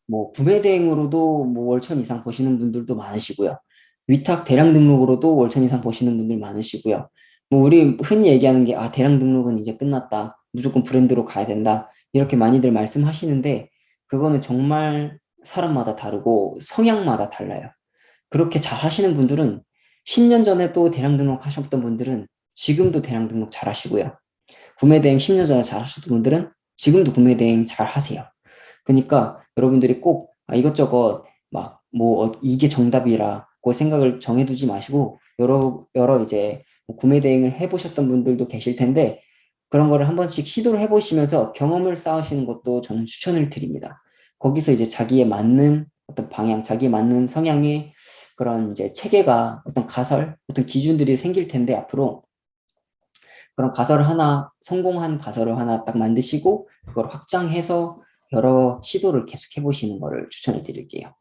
뭐 구매 대행으로도 뭐 월천 이상 버시는 분들도 많으시고요. 위탁 대량 등록으로도 월천 이상 버시는 분들 많으시고요. 뭐 우리 흔히 얘기하는 게 대량 등록은 이제 끝났다. 무조건 브랜드로 가야 된다. 이렇게 많이들 말씀하시는데 그거는 정말 사람마다 다르고 성향마다 달라요. 그렇게 잘 하시는 분들은 10년 전에 또 대량 등록하셨던 분들은 지금도 대량 등록 잘 하시고요. 구매 대행 10년 전에 잘 하셨던 분들은 지금도 구매 대행 잘 하세요. 그러니까 여러분들이 꼭 이것저것 막 뭐 이게 정답이라고 생각을 정해두지 마시고 여러 이제 뭐 구매 대행을 해보셨던 분들도 계실 텐데 그런 거를 한 번씩 시도를 해보시면서 경험을 쌓으시는 것도 저는 추천을 드립니다. 거기서 이제 자기에 맞는 어떤 방향, 자기에 맞는 성향의 그런 이제 체계가 어떤 가설, 어떤 기준들이 생길 텐데 앞으로 그런 가설을 하나, 성공한 가설을 하나 딱 만드시고 그걸 확장해서 여러 시도를 계속 해보시는 거를 추천해 드릴게요.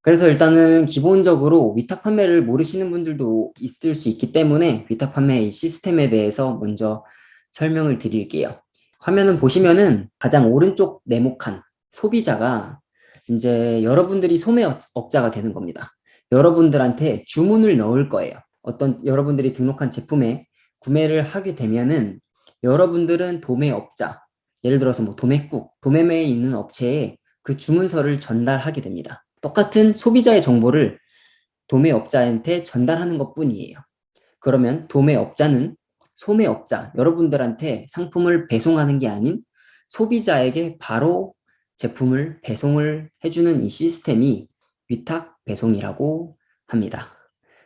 그래서 일단은 기본적으로 위탁 판매를 모르시는 분들도 있을 수 있기 때문에 위탁 판매의 시스템에 대해서 먼저 설명을 드릴게요. 화면은 보시면은 가장 오른쪽 네모칸 소비자가 이제 여러분들이 소매업자가 되는 겁니다. 여러분들한테 주문을 넣을 거예요. 어떤 여러분들이 등록한 제품에 구매를 하게 되면은 여러분들은 도매업자, 예를 들어서 뭐 도매국, 도매매에 있는 업체에 그 주문서를 전달하게 됩니다. 똑같은 소비자의 정보를 도매업자한테 전달하는 것뿐이에요. 그러면 도매업자는 소매업자, 여러분들한테 상품을 배송하는 게 아닌 소비자에게 바로 제품을 배송을 해주는 이 시스템이 위탁 배송이라고 합니다.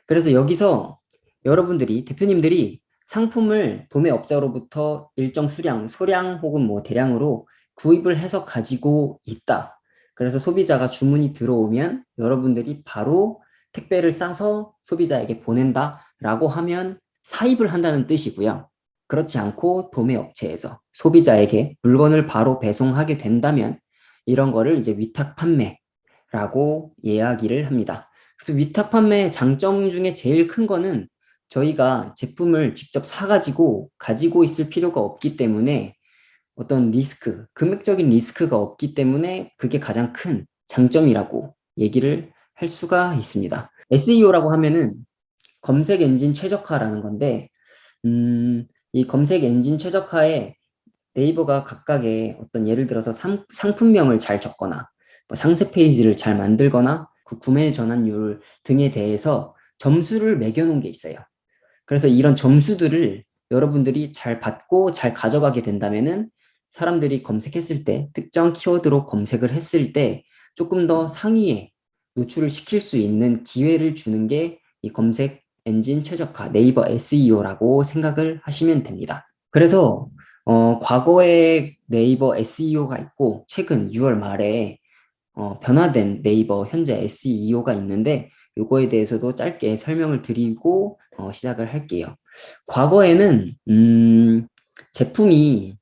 그래서 여기서 여러분들이, 대표님들이 상품을 도매업자로부터 일정 수량, 소량 혹은 뭐 대량으로 구입을 해서 가지고 있다. 그래서 소비자가 주문이 들어오면 여러분들이 바로 택배를 싸서 소비자에게 보낸다라고 하면 사입을 한다는 뜻이고요. 그렇지 않고 도매업체에서 소비자에게 물건을 바로 배송하게 된다면 이런 거를 이제 위탁 판매라고 이야기를 합니다. 그래서 위탁 판매의 장점 중에 제일 큰 거는 저희가 제품을 직접 사가지고 가지고 있을 필요가 없기 때문에 어떤 리스크, 금액적인 리스크가 없기 때문에 그게 가장 큰 장점이라고 얘기를 할 수가 있습니다. SEO라고 하면은 검색 엔진 최적화라는 건데, 이 검색 엔진 최적화에 네이버가 각각의 어떤 예를 들어서 상품명을 잘 적거나 뭐 상세 페이지를 잘 만들거나 그 구매 전환율 등에 대해서 점수를 매겨놓은 게 있어요. 그래서 이런 점수들을 여러분들이 잘 받고 잘 가져가게 된다면은 사람들이 검색했을 때 특정 키워드로 검색을 했을 때 조금 더 상위에 노출을 시킬 수 있는 기회를 주는 게 이 검색 엔진 최적화 네이버 SEO라고 생각을 하시면 됩니다. 그래서 과거에 네이버 SEO가 있고 최근 6월 말에 변화된 네이버 현재 SEO가 있는데 요거에 대해서도 짧게 설명을 드리고 시작을 할게요. 과거에는 제품이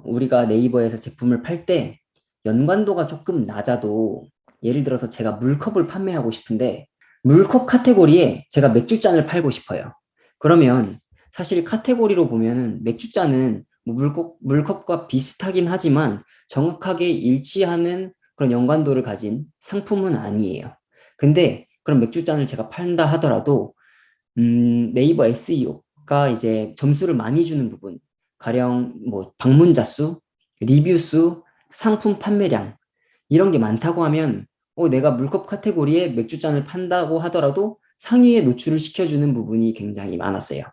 우리가 네이버에서 제품을 팔 때 연관도가 조금 낮아도 예를 들어서 제가 물컵을 판매하고 싶은데 물컵 카테고리에 제가 맥주잔을 팔고 싶어요. 그러면 사실 카테고리로 보면은 맥주잔은 뭐 물컵과 비슷하긴 하지만 정확하게 일치하는 그런 연관도를 가진 상품은 아니에요. 근데 그런 맥주잔을 제가 판다 하더라도 네이버 SEO가 이제 점수를 많이 주는 부분, 가령 뭐 방문자 수, 리뷰 수, 상품 판매량 이런 게 많다고 하면 내가 물컵 카테고리에 맥주잔을 판다고 하더라도 상위에 노출을 시켜주는 부분이 굉장히 많았어요.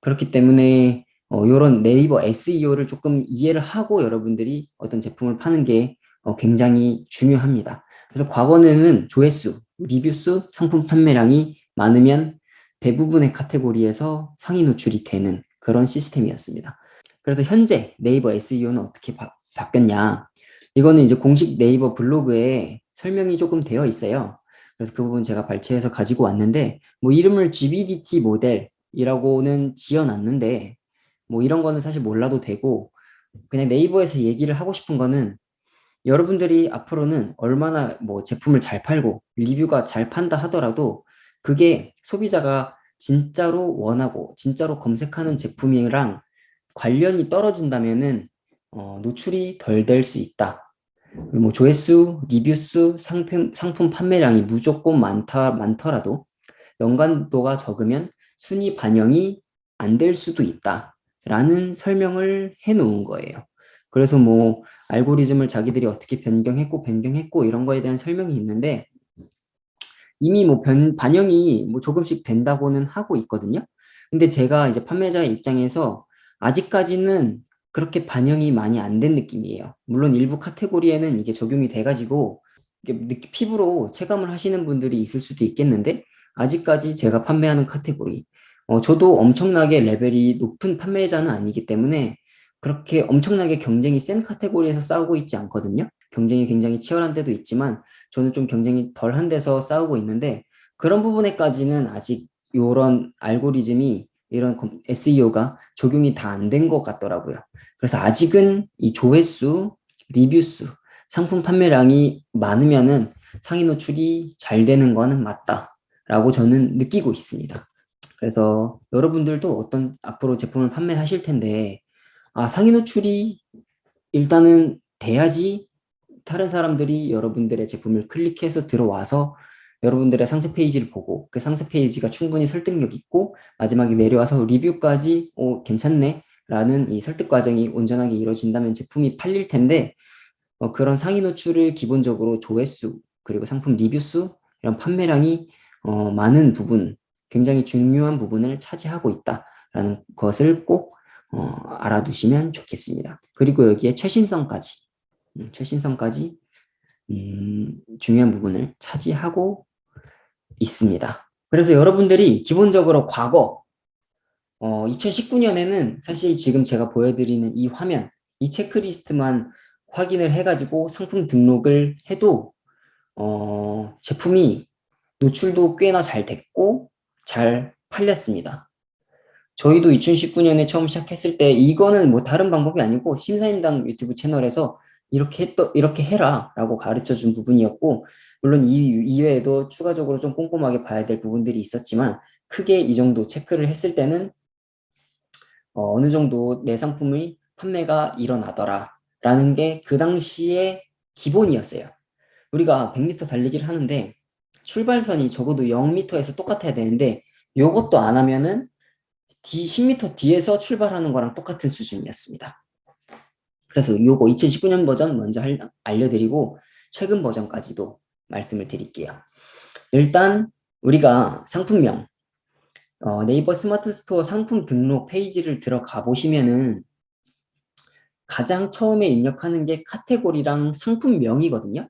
그렇기 때문에 이런 네이버 SEO를 조금 이해를 하고 여러분들이 어떤 제품을 파는 게 굉장히 중요합니다. 그래서 과거에는 조회수, 리뷰수, 상품 판매량이 많으면 대부분의 카테고리에서 상위 노출이 되는 그런 시스템이었습니다. 그래서 현재 네이버 SEO는 어떻게 바뀌었냐? 이거는 이제 공식 네이버 블로그에 설명이 조금 되어 있어요. 그래서 그 부분 제가 발췌해서 가지고 왔는데, 뭐 이름을 GBDT 모델이라고는 지어놨는데, 뭐 이런 거는 사실 몰라도 되고, 그냥 네이버에서 얘기를 하고 싶은 거는 여러분들이 앞으로는 얼마나 뭐 제품을 잘 팔고 리뷰가 잘 판다 하더라도 그게 소비자가 진짜로 원하고 진짜로 검색하는 제품이랑 관련이 떨어진다면은 노출이 덜 될 수 있다. 뭐 조회수, 리뷰수, 상품 판매량이 무조건 많더라도 연관도가 적으면 순위 반영이 안 될 수도 있다라는 설명을 해 놓은 거예요. 그래서 뭐 알고리즘을 자기들이 어떻게 변경했고 이런 거에 대한 설명이 있는데 이미 뭐 반영이 뭐 조금씩 된다고는 하고 있거든요. 근데 제가 이제 판매자의 입장에서 아직까지는 그렇게 반영이 많이 안 된 느낌이에요. 물론 일부 카테고리에는 이게 적용이 돼가지고 이게 피부로 체감을 하시는 분들이 있을 수도 있겠는데 아직까지 제가 판매하는 카테고리, 저도 엄청나게 레벨이 높은 판매자는 아니기 때문에 그렇게 엄청나게 경쟁이 센 카테고리에서 싸우고 있지 않거든요. 경쟁이 굉장히 치열한 데도 있지만 저는 좀 경쟁이 덜한 데서 싸우고 있는데 그런 부분에까지는 아직 이런 알고리즘이 이런 SEO가 적용이 다 안 된 것 같더라고요. 그래서 아직은 이 조회수, 리뷰수, 상품 판매량이 많으면은 상위 노출이 잘 되는 거는 맞다라고 저는 느끼고 있습니다. 그래서 여러분들도 어떤 앞으로 제품을 판매하실 텐데 상위 노출이 일단은 돼야지 다른 사람들이 여러분들의 제품을 클릭해서 들어와서 여러분들의 상세 페이지를 보고 그 상세 페이지가 충분히 설득력 있고 마지막에 내려와서 리뷰까지 괜찮네 라는 이 설득 과정이 온전하게 이루어진다면 제품이 팔릴 텐데 그런 상위 노출을 기본적으로 조회수 그리고 상품 리뷰수 이런 판매량이 많은 부분 굉장히 중요한 부분을 차지하고 있다라는 것을 꼭 알아두시면 좋겠습니다. 그리고 여기에 최신성까지 중요한 부분을 차지하고 있습니다. 그래서 여러분들이 기본적으로 과거 2019년에는 사실 지금 제가 보여드리는 이 화면, 이 체크리스트만 확인을 해가지고 상품 등록을 해도 제품이 노출도 꽤나 잘 됐고 잘 팔렸습니다. 저희도 2019년에 처음 시작했을 때 이거는 뭐 다른 방법이 아니고 심사임당 유튜브 채널에서 이렇게 해라 라고 가르쳐 준 부분이었고 물론 이 이외에도 추가적으로 좀 꼼꼼하게 봐야 될 부분들이 있었지만 크게 이 정도 체크를 했을 때는 어느 정도 내 상품의 판매가 일어나더라 라는 게 그 당시에 기본이었어요. 우리가 100m 달리기를 하는데 출발선이 적어도 0m에서 똑같아야 되는데 이것도 안 하면은 10m 뒤에서 출발하는 거랑 똑같은 수준이었습니다. 그래서 요거 2019년 버전 먼저 알려드리고 최근 버전까지도 말씀을 드릴게요. 일단 우리가 상품명 네이버 스마트 스토어 상품 등록 페이지를 들어가 보시면은 가장 처음에 입력하는 게 카테고리랑 상품명이거든요.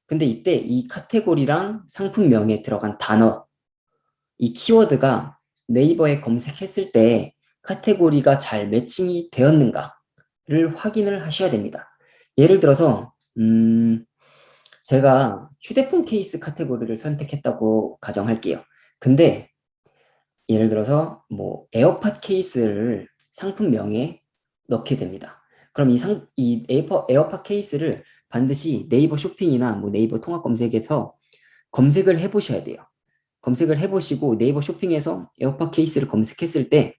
근데 이때 이 카테고리랑 상품명에 들어간 단어, 이 키워드가 네이버에 검색했을 때 카테고리가 잘 매칭이 되었는가를 확인을 하셔야 됩니다. 예를 들어서 제가 휴대폰 케이스 카테고리를 선택했다고 가정할게요. 근데 예를 들어서 뭐 에어팟 케이스를 상품명에 넣게 됩니다. 그럼 이 에어팟 케이스를 반드시 네이버 쇼핑이나 뭐 네이버 통합 검색에서 검색을 해보셔야 돼요. 검색을 해보시고 네이버 쇼핑에서 에어팟 케이스를 검색했을 때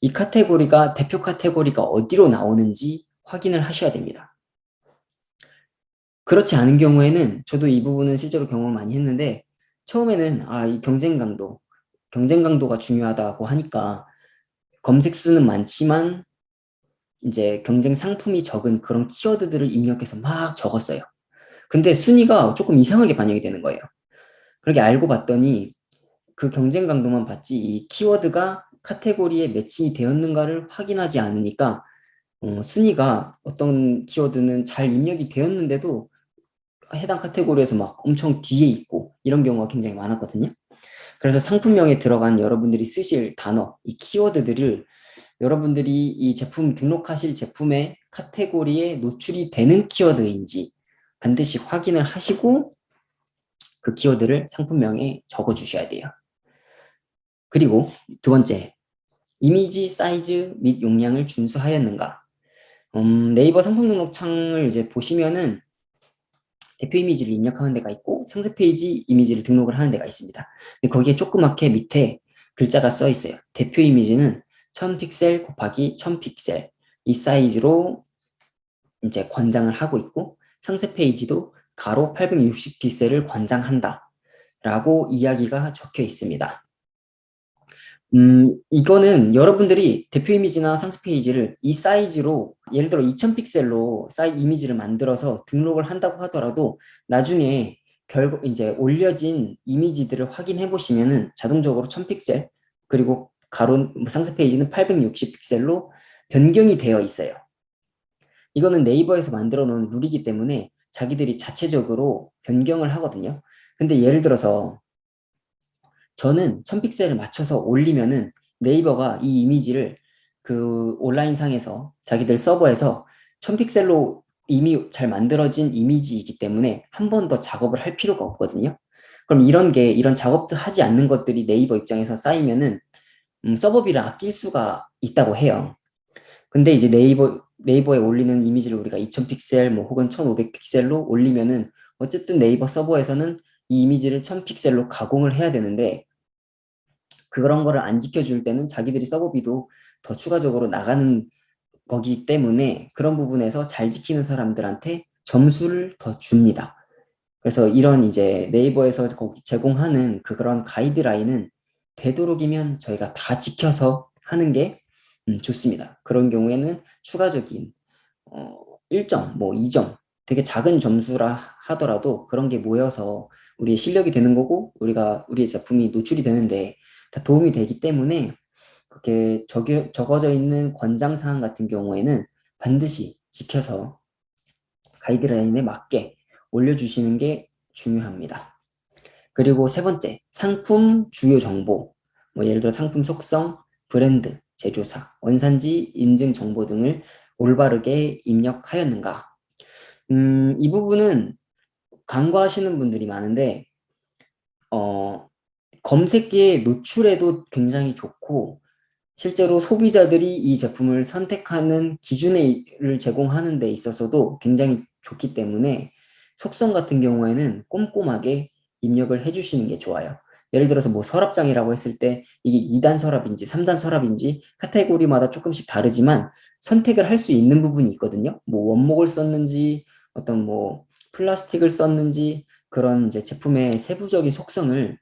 이 카테고리가 대표 카테고리가 어디로 나오는지 확인을 하셔야 됩니다. 그렇지 않은 경우에는 저도 이 부분은 실제로 경험을 많이 했는데 처음에는 이 경쟁 강도가 중요하다고 하니까 검색 수는 많지만 이제 경쟁 상품이 적은 그런 키워드들을 입력해서 막 적었어요. 근데 순위가 조금 이상하게 반영이 되는 거예요. 그렇게 알고 봤더니 그 경쟁 강도만 봤지 이 키워드가 카테고리에 매칭이 되었는가를 확인하지 않으니까 순위가 어떤 키워드는 잘 입력이 되었는데도 해당 카테고리에서 막 엄청 뒤에 있고 이런 경우가 굉장히 많았거든요. 그래서 상품명에 들어간 여러분들이 쓰실 단어, 이 키워드들을 여러분들이 이 제품 등록하실 제품의 카테고리에 노출이 되는 키워드인지 반드시 확인을 하시고 그 키워드를 상품명에 적어 주셔야 돼요. 그리고 두 번째, 이미지 사이즈 및 용량을 준수하였는가? 네이버 상품 등록 창을 이제 보시면은 대표 이미지를 입력하는 데가 있고 상세 페이지 이미지를 등록을 하는 데가 있습니다. 근데 거기에 조그맣게 밑에 글자가 써 있어요. 대표 이미지는 1000픽셀 곱하기 1000픽셀 이 사이즈로 이제 권장을 하고 있고 상세 페이지도 가로 860픽셀을 권장한다 라고 이야기가 적혀 있습니다. 이거는 여러분들이 대표 이미지나 상세 페이지를 이 사이즈로 예를 들어 2000픽셀로 이미지를 만들어서 등록을 한다고 하더라도 나중에 이제 올려진 이미지들을 확인해 보시면은 자동적으로 1000픽셀 그리고 가로 상세 페이지는 860픽셀로 변경이 되어 있어요. 이거는 네이버에서 만들어 놓은 룰이기 때문에 자기들이 자체적으로 변경을 하거든요. 근데 예를 들어서 저는 1000픽셀을 맞춰서 올리면은 네이버가 이 이미지를 그 온라인상에서 자기들 서버에서 1000픽셀로 이미 잘 만들어진 이미지이기 때문에 한 번 더 작업을 할 필요가 없거든요. 그럼 이런 작업도 하지 않는 것들이 네이버 입장에서 쌓이면은 서버비를 아낄 수가 있다고 해요. 근데 이제 네이버에 올리는 이미지를 우리가 2000픽셀 뭐 혹은 1500픽셀로 올리면은 어쨌든 네이버 서버에서는 이 이미지를 1000픽셀로 가공을 해야 되는데 그런 거를 안 지켜줄 때는 자기들이 서버비도 더 추가적으로 나가는 거기 때문에 그런 부분에서 잘 지키는 사람들한테 점수를 더 줍니다. 그래서 이런 이제 네이버에서 거기 제공하는 그런 가이드라인은 되도록이면 저희가 다 지켜서 하는 게 좋습니다. 그런 경우에는 추가적인 1점, 뭐 2점, 되게 작은 점수라 하더라도 그런 게 모여서 우리의 실력이 되는 거고 우리의 제품이 노출이 되는데 다 도움이 되기 때문에 그렇게 적어져 있는 권장 사항 같은 경우에는 반드시 지켜서 가이드라인에 맞게 올려주시는 게 중요합니다. 그리고 세 번째, 상품 주요 정보, 뭐 예를 들어 상품 속성, 브랜드, 제조사, 원산지 인증 정보 등을 올바르게 입력하였는가? 이 부분은 간과하시는 분들이 많은데, 검색기에 노출해도 굉장히 좋고, 실제로 소비자들이 이 제품을 선택하는 기준을 제공하는 데 있어서도 굉장히 좋기 때문에 속성 같은 경우에는 꼼꼼하게 입력을 해주시는 게 좋아요. 예를 들어서 뭐 서랍장이라고 했을 때 이게 2단 서랍인지 3단 서랍인지 카테고리마다 조금씩 다르지만 선택을 할 수 있는 부분이 있거든요. 뭐 원목을 썼는지 어떤 뭐 플라스틱을 썼는지 그런 이제 제품의 세부적인 속성을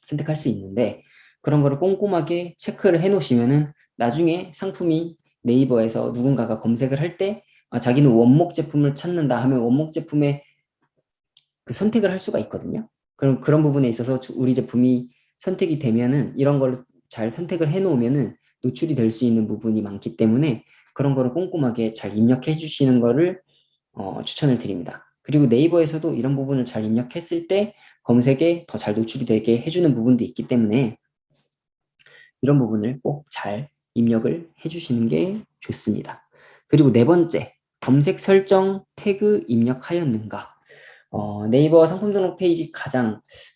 선택할 수 있는데 그런 거를 꼼꼼하게 체크를 해 놓으시면은 나중에 상품이 네이버에서 누군가가 검색을 할 때 자기는 원목 제품을 찾는다 하면 원목 제품의 그 선택을 할 수가 있거든요. 그럼 그런 부분에 있어서 우리 제품이 선택이 되면은 이런 걸 잘 선택을 해 놓으면은 노출이 될 수 있는 부분이 많기 때문에 그런 거를 꼼꼼하게 잘 입력해 주시는 거를 추천을 드립니다. 그리고 네이버에서도 이런 부분을 잘 입력했을 때 검색에 더 잘 노출이 되게 해주는 부분도 있기 때문에 이런 부분을 꼭 잘 입력을 해주시는 게 좋습니다. 그리고 네 번째, 검색 설정 태그 입력하였는가? 네이버 상품 등록 페이지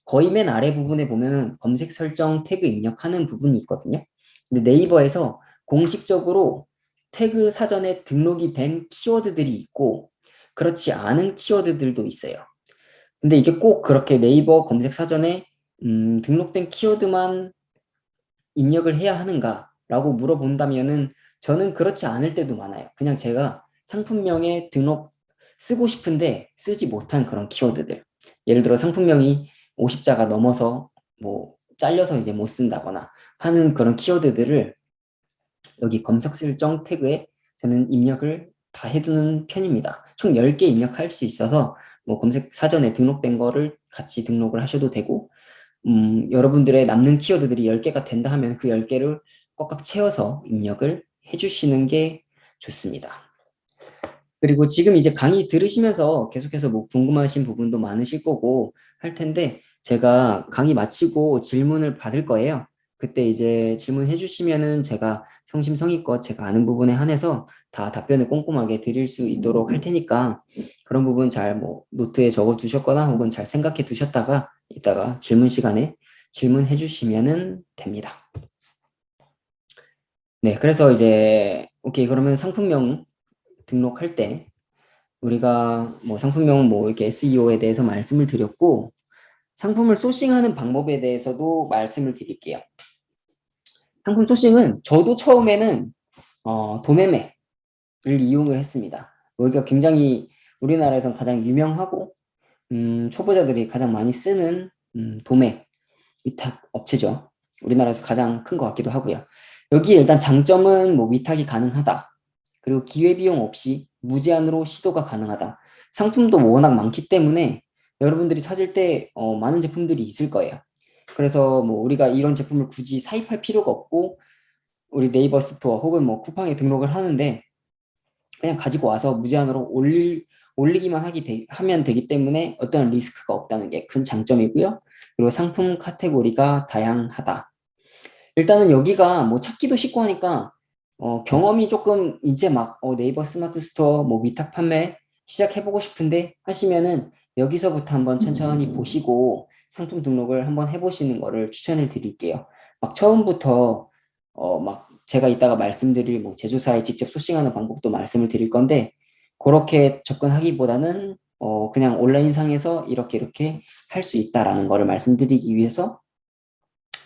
거의 맨 아래 부분에 보면은 검색 설정 태그 입력하는 부분이 있거든요. 근데 네이버에서 공식적으로 태그 사전에 등록이 된 키워드들이 있고 그렇지 않은 키워드들도 있어요. 근데 이게 꼭 그렇게 네이버 검색 사전에 등록된 키워드만 입력을 해야 하는가라고 물어본다면은 저는 그렇지 않을 때도 많아요. 그냥 제가 상품명에 쓰고 싶은데 쓰지 못한 그런 키워드들. 예를 들어 상품명이 50자가 넘어서 뭐 잘려서 이제 못 쓴다거나 하는 그런 키워드들을 여기 검색 설정 태그에 저는 입력을 다 해두는 편입니다. 총 10개 입력할 수 있어서 뭐 검색 사전에 등록된 거를 같이 등록을 하셔도 되고 여러분들의 남는 키워드들이 10개가 된다 하면 그 10개를 꽉꽉 채워서 입력을 해주시는 게 좋습니다. 그리고 지금 이제 강의 들으시면서 계속해서 뭐 궁금하신 부분도 많으실 거고 할 텐데 제가 강의 마치고 질문을 받을 거예요. 그때 이제 질문해 주시면은 제가 성심성의껏 제가 아는 부분에 한해서 다 답변을 꼼꼼하게 드릴 수 있도록 할 테니까 그런 부분 잘 뭐 노트에 적어 두셨거나 혹은 잘 생각해 두셨다가 이따가 질문 시간에 질문해 주시면은 됩니다. 네, 그래서 이제 오케이 그러면 상품명 등록할 때 우리가 뭐 상품명 뭐 이렇게 SEO에 대해서 말씀을 드렸고 상품을 소싱하는 방법에 대해서도 말씀을 드릴게요. 상품 소싱은 저도 처음에는 도매매를 이용을 했습니다. 여기가 굉장히 우리나라에선 가장 유명하고 초보자들이 가장 많이 쓰는 도매 위탁 업체죠. 우리나라에서 가장 큰 것 같기도 하고요. 여기에 일단 장점은 뭐 위탁이 가능하다. 그리고 기회비용 없이 무제한으로 시도가 가능하다. 상품도 워낙 많기 때문에 여러분들이 찾을 때 많은 제품들이 있을 거예요. 그래서 뭐 우리가 이런 제품을 굳이 사입할 필요가 없고 우리 네이버 스토어 혹은 뭐 쿠팡에 등록을 하는데 그냥 가지고 와서 무제한으로 올리기만 하면 되기 때문에 어떤 리스크가 없다는 게 큰 장점이고요. 그리고 상품 카테고리가 다양하다. 일단은 여기가 뭐 찾기도 쉽고 하니까 경험이 조금 이제 막 네이버 스마트 스토어 뭐 위탁 판매 시작해보고 싶은데 하시면은 여기서부터 한번 천천히 보시고 상품 등록을 한번 해보시는 거를 추천을 드릴게요. 막 처음부터 막 제가 이따가 말씀드릴 뭐 제조사에 직접 소싱하는 방법도 말씀을 드릴 건데 그렇게 접근하기보다는 그냥 온라인상에서 이렇게 할 수 있다라는 거를 말씀드리기 위해서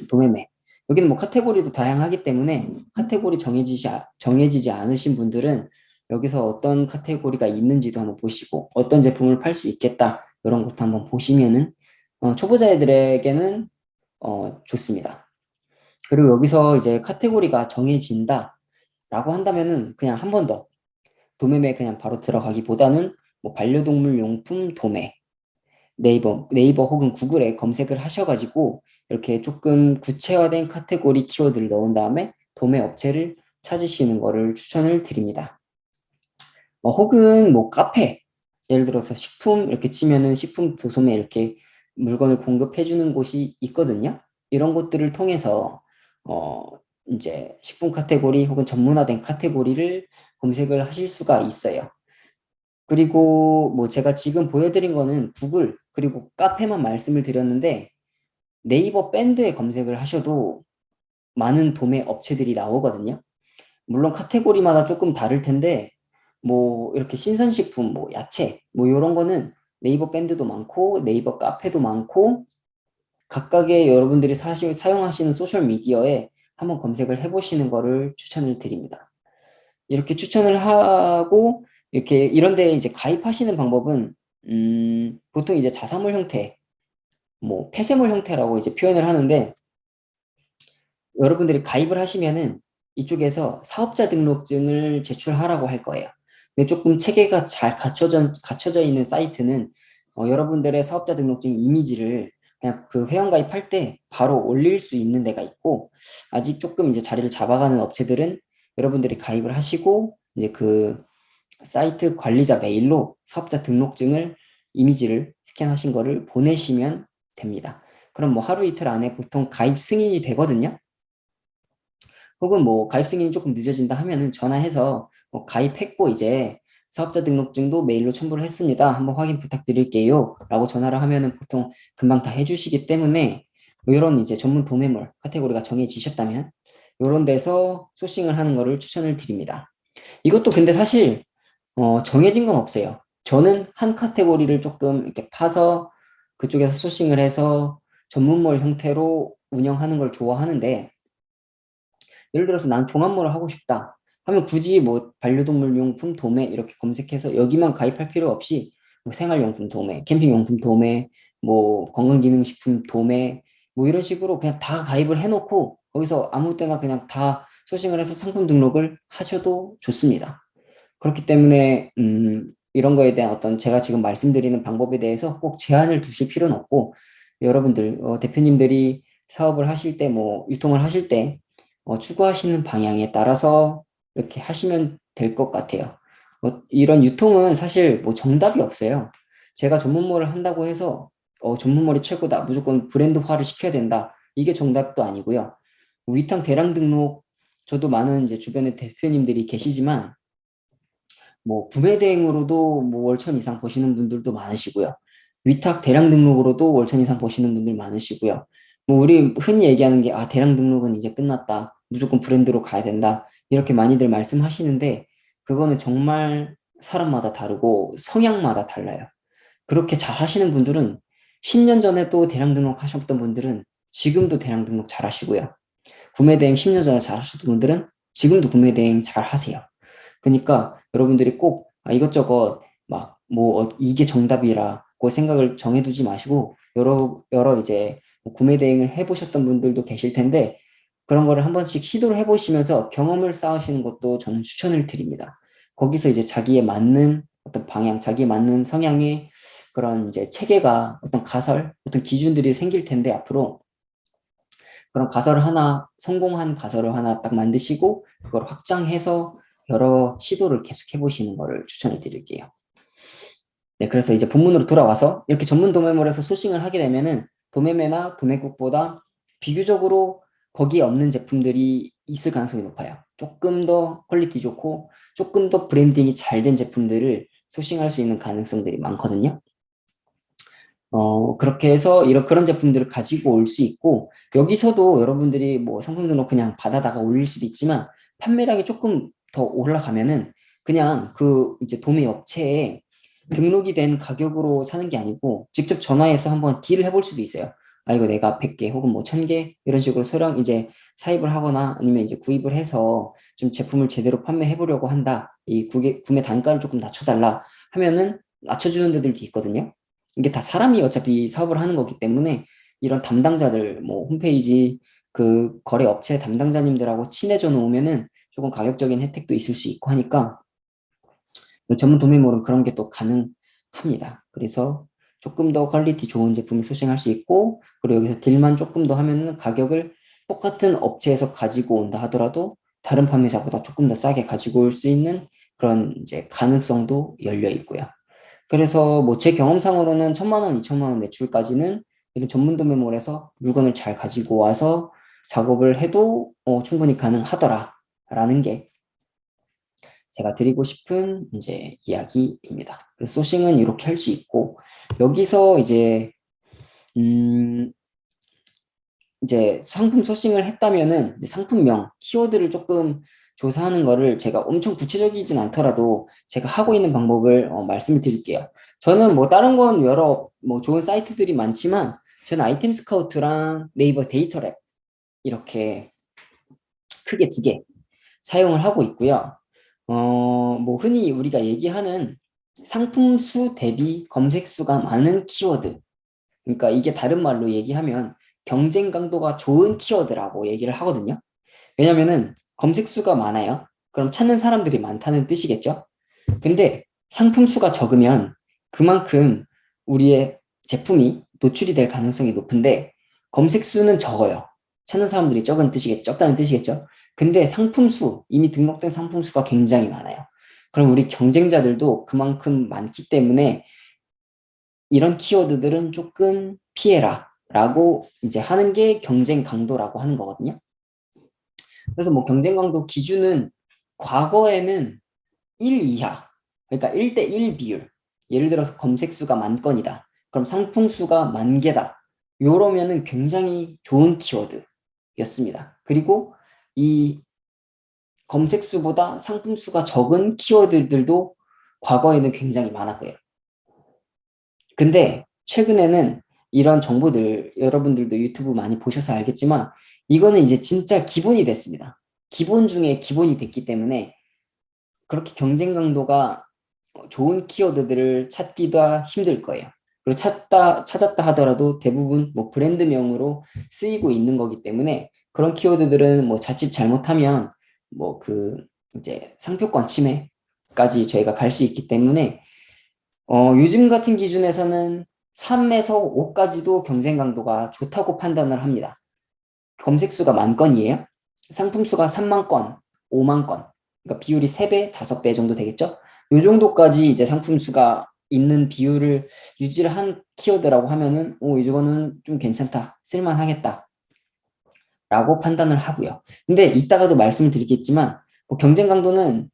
도매매. 여기는 뭐 카테고리도 다양하기 때문에 카테고리 정해지지 않으신 분들은 여기서 어떤 카테고리가 있는지도 한번 보시고 어떤 제품을 팔 수 있겠다 이런 것도 한번 보시면은 초보자들에게는 좋습니다. 그리고 여기서 이제 카테고리가 정해진다 라고 한다면은 그냥 한 번 더 도매매 그냥 바로 들어가기보다는 뭐 반려동물 용품 도매 네이버 혹은 구글에 검색을 하셔가지고 이렇게 조금 구체화된 카테고리 키워드를 넣은 다음에 도매 업체를 찾으시는 거를 추천을 드립니다. 혹은 뭐 카페, 예를 들어서 식품 이렇게 치면은 식품 도소매 이렇게 물건을 공급해주는 곳이 있거든요. 이런 것들을 통해서 어, 이제 식품 카테고리 혹은 전문화된 카테고리를 검색을 하실 수가 있어요. 그리고 뭐 제가 지금 보여드린 거는 구글 그리고 카페만 말씀을 드렸는데 네이버 밴드에 검색을 하셔도 많은 도매 업체들이 나오거든요. 물론 카테고리마다 조금 다를 텐데 뭐 이렇게 신선식품, 뭐 야채 뭐 이런 거는 네이버 밴드도 많고 네이버 카페도 많고 각각의 여러분들이 사용하시는 소셜 미디어에 한번 검색을 해보시는 거를 추천을 드립니다. 이렇게 추천을 하고 이렇게 이런 데 이제 가입하시는 방법은 보통 이제 자사몰 형태, 뭐 폐쇄몰 형태라고 이제 표현을 하는데 여러분들이 가입을 하시면은 이쪽에서 사업자 등록증을 제출하라고 할 거예요. 근데 조금 체계가 잘 갖춰져 있는 사이트는 여러분들의 사업자 등록증 이미지를 그냥 그 회원가입할 때 바로 올릴 수 있는 데가 있고 아직 조금 이제 자리를 잡아가는 업체들은 여러분들이 가입을 하시고 이제 그 사이트 관리자 메일로 사업자 등록증을 이미지를 스캔하신 거를 보내시면 됩니다. 그럼 뭐 하루 이틀 안에 보통 가입 승인이 되거든요. 혹은 뭐 가입 승인이 조금 늦어진다 하면은 전화해서 뭐 가입했고 이제 사업자 등록증도 메일로 첨부를 했습니다. 한번 확인 부탁드릴게요. 라고 전화를 하면은 보통 금방 다 해주시기 때문에 이런 이제 전문 도매물 카테고리가 정해지셨다면 이런 데서 소싱을 하는 거를 추천을 드립니다. 이것도 근데 사실 정해진 건 없어요. 저는 한 카테고리를 조금 이렇게 파서 그쪽에서 소싱을 해서 전문몰 형태로 운영하는 걸 좋아하는데 예를 들어서 난 종합몰을 하고 싶다 하면 굳이 뭐 반려동물 용품 도매 이렇게 검색해서 여기만 가입할 필요 없이 뭐 생활용품 도매, 캠핑용품 도매, 뭐 건강기능식품 도매 뭐 이런 식으로 그냥 다 가입을 해놓고 거기서 아무 때나 그냥 다 소싱을 해서 상품 등록을 하셔도 좋습니다. 그렇기 때문에 이런 거에 대한 어떤 제가 지금 말씀드리는 방법에 대해서 꼭 제한을 두실 필요는 없고 여러분들 대표님들이 사업을 하실 때 뭐 유통을 하실 때 추구하시는 방향에 따라서 이렇게 하시면 될 것 같아요. 이런 유통은 사실 뭐 정답이 없어요. 제가 전문몰을 한다고 해서 전문몰이 최고다. 무조건 브랜드화를 시켜야 된다. 이게 정답도 아니고요. 위탁 대량 등록 저도 많은 이제 주변에 대표님들이 계시지만 뭐 구매 대행으로도 뭐 월천 이상 버시는 분들도 많으시고요. 위탁 대량 등록으로도 월천 이상 버시는 분들 많으시고요. 뭐 우리 흔히 얘기하는 게 대량 등록은 이제 끝났다. 무조건 브랜드로 가야 된다. 이렇게 많이들 말씀하시는데 그거는 정말 사람마다 다르고 성향마다 달라요. 그렇게 잘 하시는 분들은 10년 전에 또 대량 등록 하셨던 분들은 지금도 대량 등록 잘 하시고요. 구매 대행 10년 전에 잘 하셨던 분들은 지금도 구매 대행 잘 하세요. 그러니까 여러분들이 꼭 이것저것 막 이게 정답이라고 생각을 정해두지 마시고, 여러 이제 구매 대행을 해보셨던 분들도 계실 텐데, 그런 거를 한 번씩 시도를 해보시면서 경험을 쌓으시는 것도 저는 추천을 드립니다. 거기서 이제 자기에 맞는 어떤 방향, 자기에 맞는 성향의 그런 이제 체계가, 어떤 가설, 어떤 기준들이 생길 텐데, 앞으로 그런 가설을 하나, 성공한 가설을 하나 딱 만드시고, 그걸 확장해서 여러 시도를 계속 해보시는 거를 추천을 드릴게요. 네, 그래서 이제 본문으로 돌아와서 이렇게 전문 도매몰에서 소싱을 하게 되면은 도매매나 도매국보다 비교적으로 거기에 없는 제품들이 있을 가능성이 높아요. 조금 더 퀄리티 좋고 조금 더 브랜딩이 잘 된 제품들을 소싱할 수 있는 가능성들이 많거든요. 그렇게 해서 그런 제품들을 가지고 올 수 있고, 여기서도 여러분들이 뭐 상품 등록 그냥 받아다가 올릴 수도 있지만, 판매량이 조금 더 올라가면은 그냥 그 이제 도매 업체에 등록이 된 가격으로 사는 게 아니고, 직접 전화해서 한번 딜을 해볼 수도 있어요. 아, 이거 내가 100개 혹은 뭐 1000개 이런 식으로 소량 이제 사입을 하거나 아니면 이제 구입을 해서 좀 제품을 제대로 판매해 보려고 한다. 이 구매 단가를 조금 낮춰달라 하면은 낮춰주는 데들도 있거든요. 이게 다 사람이 어차피 사업을 하는 거기 때문에 이런 담당자들, 뭐 홈페이지 그 거래 업체 담당자님들하고 친해져 놓으면은 조금 가격적인 혜택도 있을 수 있고 하니까, 전문 도매몰은 그런 게 또 가능합니다. 그래서 조금 더 퀄리티 좋은 제품을 소싱할 수 있고, 그리고 여기서 딜만 조금 더 하면은 가격을 똑같은 업체에서 가지고 온다 하더라도 다른 판매자보다 조금 더 싸게 가지고 올 수 있는 그런 이제 가능성도 열려 있고요. 그래서 뭐 제 경험상으로는 1000만 원, 2000만 원 매출까지는 이런 전문 도매몰에서 물건을 잘 가지고 와서 작업을 해도 충분히 가능하더라라는 게 제가 드리고 싶은 이제 이야기입니다. 그래서 소싱은 이렇게 할 수 있고, 여기서 음, 이제 상품 소싱을 했다면은 상품명, 키워드를 조금 조사하는 거를 제가 엄청 구체적이진 않더라도 제가 하고 있는 방법을 말씀을 드릴게요. 저는 뭐 다른 건 여러 뭐 좋은 사이트들이 많지만, 저는 아이템 스카우트랑 네이버 데이터랩 이렇게 크게 두 개 사용을 하고 있고요. 뭐 흔히 우리가 얘기하는 상품 수 대비 검색 수가 많은 키워드. 그러니까 이게 다른 말로 얘기하면 경쟁 강도가 좋은 키워드라고 얘기를 하거든요. 왜냐면은 검색 수가 많아요. 그럼 찾는 사람들이 많다는 뜻이겠죠? 근데 상품 수가 적으면 그만큼 우리의 제품이 노출이 될 가능성이 높은데, 검색 수는 적어요. 찾는 사람들이 적다는 뜻이겠죠? 근데 상품 수, 이미 등록된 상품 수가 굉장히 많아요. 그럼 우리 경쟁자들도 그만큼 많기 때문에 이런 키워드들은 조금 피해라 라고 이제 하는 게 경쟁 강도라고 하는 거거든요. 그래서 뭐 경쟁 강도 기준은 과거에는 1 이하, 그러니까 1대1 비율. 예를 들어서 검색 수가 10,000건이다. 그럼 상품 수가 10,000개다. 요러면은 굉장히 좋은 키워드였습니다. 그리고 이 검색 수보다 상품 수가 적은 키워드들도 과거에는 굉장히 많았고요. 근데 최근에는 이런 정보들, 여러분들도 유튜브 많이 보셔서 알겠지만, 이거는 이제 진짜 기본이 됐습니다. 기본 중에 기본이 됐기 때문에 그렇게 경쟁 강도가 좋은 키워드들을 찾기가 힘들 거예요. 그리고 찾았다 하더라도 대부분 뭐 브랜드명으로 쓰이고 있는 거기 때문에, 그런 키워드들은 뭐 자칫 잘못하면 뭐 이제 상표권 침해까지 저희가 갈 수 있기 때문에, 요즘 같은 기준에서는 3에서 5까지도 경쟁 강도가 좋다고 판단을 합니다. 검색 수가 10,000건이에요. 상품 수가 30,000건, 50,000건. 그러니까 비율이 3배, 5배 정도 되겠죠? 요 정도까지 이제 상품 수가 있는 비율을 유지를 한 키워드라고 하면은, 이거는 좀 괜찮다, 쓸만하겠다 라고 판단을 하고요. 근데 이따가도 말씀을 드리겠지만, 뭐 경쟁 강도는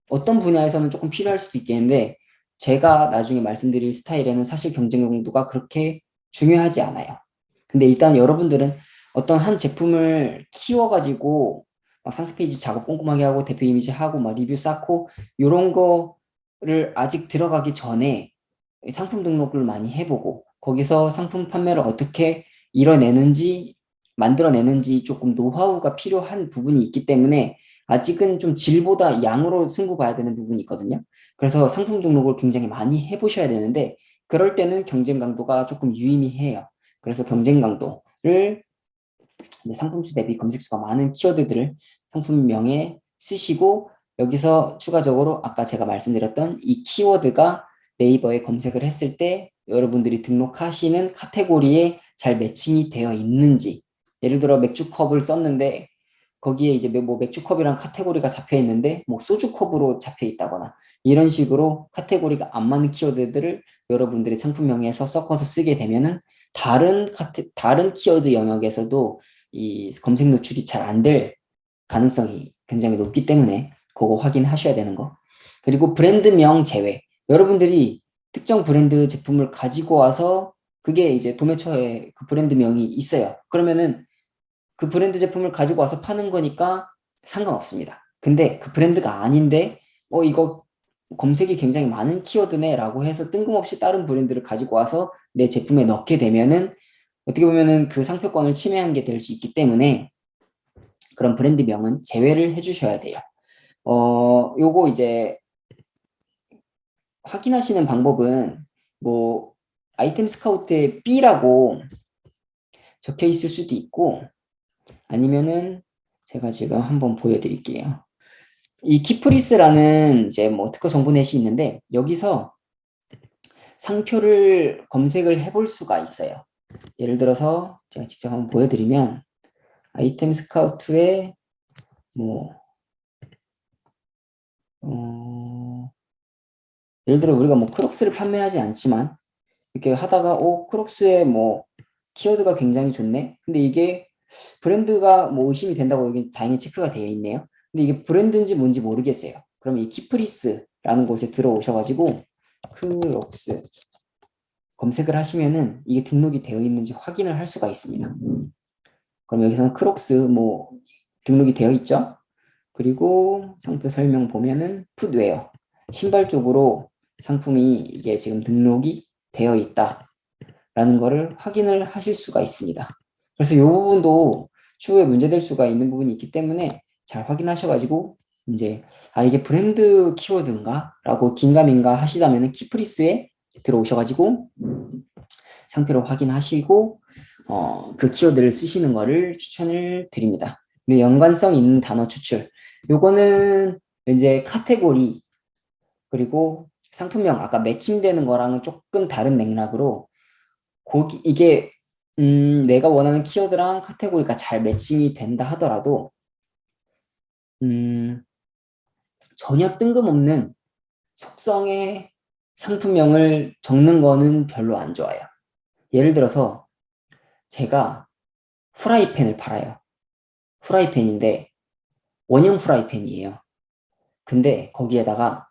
어떤 분야에서는 조금 필요할 수도 있겠는데, 제가 나중에 말씀드릴 스타일에는 사실 경쟁 강도가 그렇게 중요하지 않아요. 근데 일단 여러분들은 어떤 한 제품을 키워가지고 막 상세 페이지 작업 꼼꼼하게 하고 대표 이미지 하고 막 리뷰 쌓고 요런 거를 아직 들어가기 전에 상품 등록을 많이 해보고, 거기서 상품 판매를 어떻게 이뤄내는지, 만들어내는지 조금 노하우가 필요한 부분이 있기 때문에, 아직은 좀 질보다 양으로 승부 봐야 되는 부분이 있거든요. 그래서 상품 등록을 굉장히 많이 해보셔야 되는데 그럴 때는 경쟁 강도가 조금 유의미해요. 그래서 경쟁 강도를 상품수 대비 검색수가 많은 키워드들을 상품명에 쓰시고 여기서 추가적으로 아까 제가 말씀드렸던 이 키워드가 네이버에 검색을 했을 때 여러분들이 등록하시는 카테고리에 잘 매칭이 되어 있는지 예를 들어 맥주컵을 썼는데 거기에 이제 뭐 맥주컵이랑 카테고리가 잡혀 있는데 뭐 소주컵으로 잡혀 있다거나 이런 식으로 카테고리가 안 맞는 키워드들을 여러분들이 상품명에서 섞어서 쓰게 되면은 다른 키워드 영역에서도 이 검색 노출이 잘 안 될 가능성이 굉장히 높기 때문에 그거 확인하셔야 되는 거. 그리고 브랜드명 제외. 여러분들이 특정 브랜드 제품을 가지고 와서 그게 이제 도매처에 그 브랜드명이 있어요. 그러면은 그 브랜드 제품을 가지고 와서 파는 거니까 상관없습니다. 근데 그 브랜드가 아닌데 이거 검색이 굉장히 많은 키워드네 라고 해서 뜬금없이 다른 브랜드를 가지고 와서 내 제품에 넣게 되면은 어떻게 보면은 그 상표권을 침해한 게 될 수 있기 때문에 그런 브랜드명은 제외를 해주셔야 돼요. 요거 이제 확인하시는 방법은 뭐 아이템 스카우트에 B라고 적혀 있을 수도 있고 아니면은 제가 지금 한번 보여드릴게요. 이 키프리스라는 이제 뭐 특허 정보넷이 있는데 여기서 상표를 검색을 해볼 수가 있어요. 예를 들어서 제가 직접 한번 보여드리면 아이템 스카우트에 뭐 예를 들어 우리가 뭐 크록스를 판매하지 않지만 이렇게 하다가 크록스의 뭐 키워드가 굉장히 좋네. 근데 이게 브랜드가 뭐 의심이 된다고 여기 다행히 체크가 되어 있네요. 근데 이게 브랜드인지 뭔지 모르겠어요. 그럼 이 키프리스라는 곳에 들어오셔가지고 크록스 검색을 하시면은 이게 등록이 되어 있는지 확인을 할 수가 있습니다. 그럼 여기서는 크록스 뭐 등록이 되어 있죠. 그리고 상표 설명 보면은 풋웨어 신발 쪽으로 상품이 이게 지금 등록이 되어 있다라는 거를 확인을 하실 수가 있습니다. 그래서 이 부분도 추후에 문제될 수가 있는 부분이 있기 때문에 잘 확인하셔가지고 이제 이게 브랜드 키워드인가? 라고 긴가민가 하시다면은 키프리스에 들어오셔가지고 상표를 확인하시고 그 키워드를 쓰시는 거를 추천을 드립니다. 그리고 연관성 있는 단어 추출. 요거는 이제 카테고리 그리고 상품명 아까 매칭되는 거랑은 조금 다른 맥락으로 이게 내가 원하는 키워드랑 카테고리가 잘 매칭이 된다 하더라도 전혀 뜬금없는 속성의 상품명을 적는 거는 별로 안 좋아요. 예를 들어서 제가 후라이팬을 팔아요. 후라이팬인데 원형 후라이팬이에요. 근데 거기에다가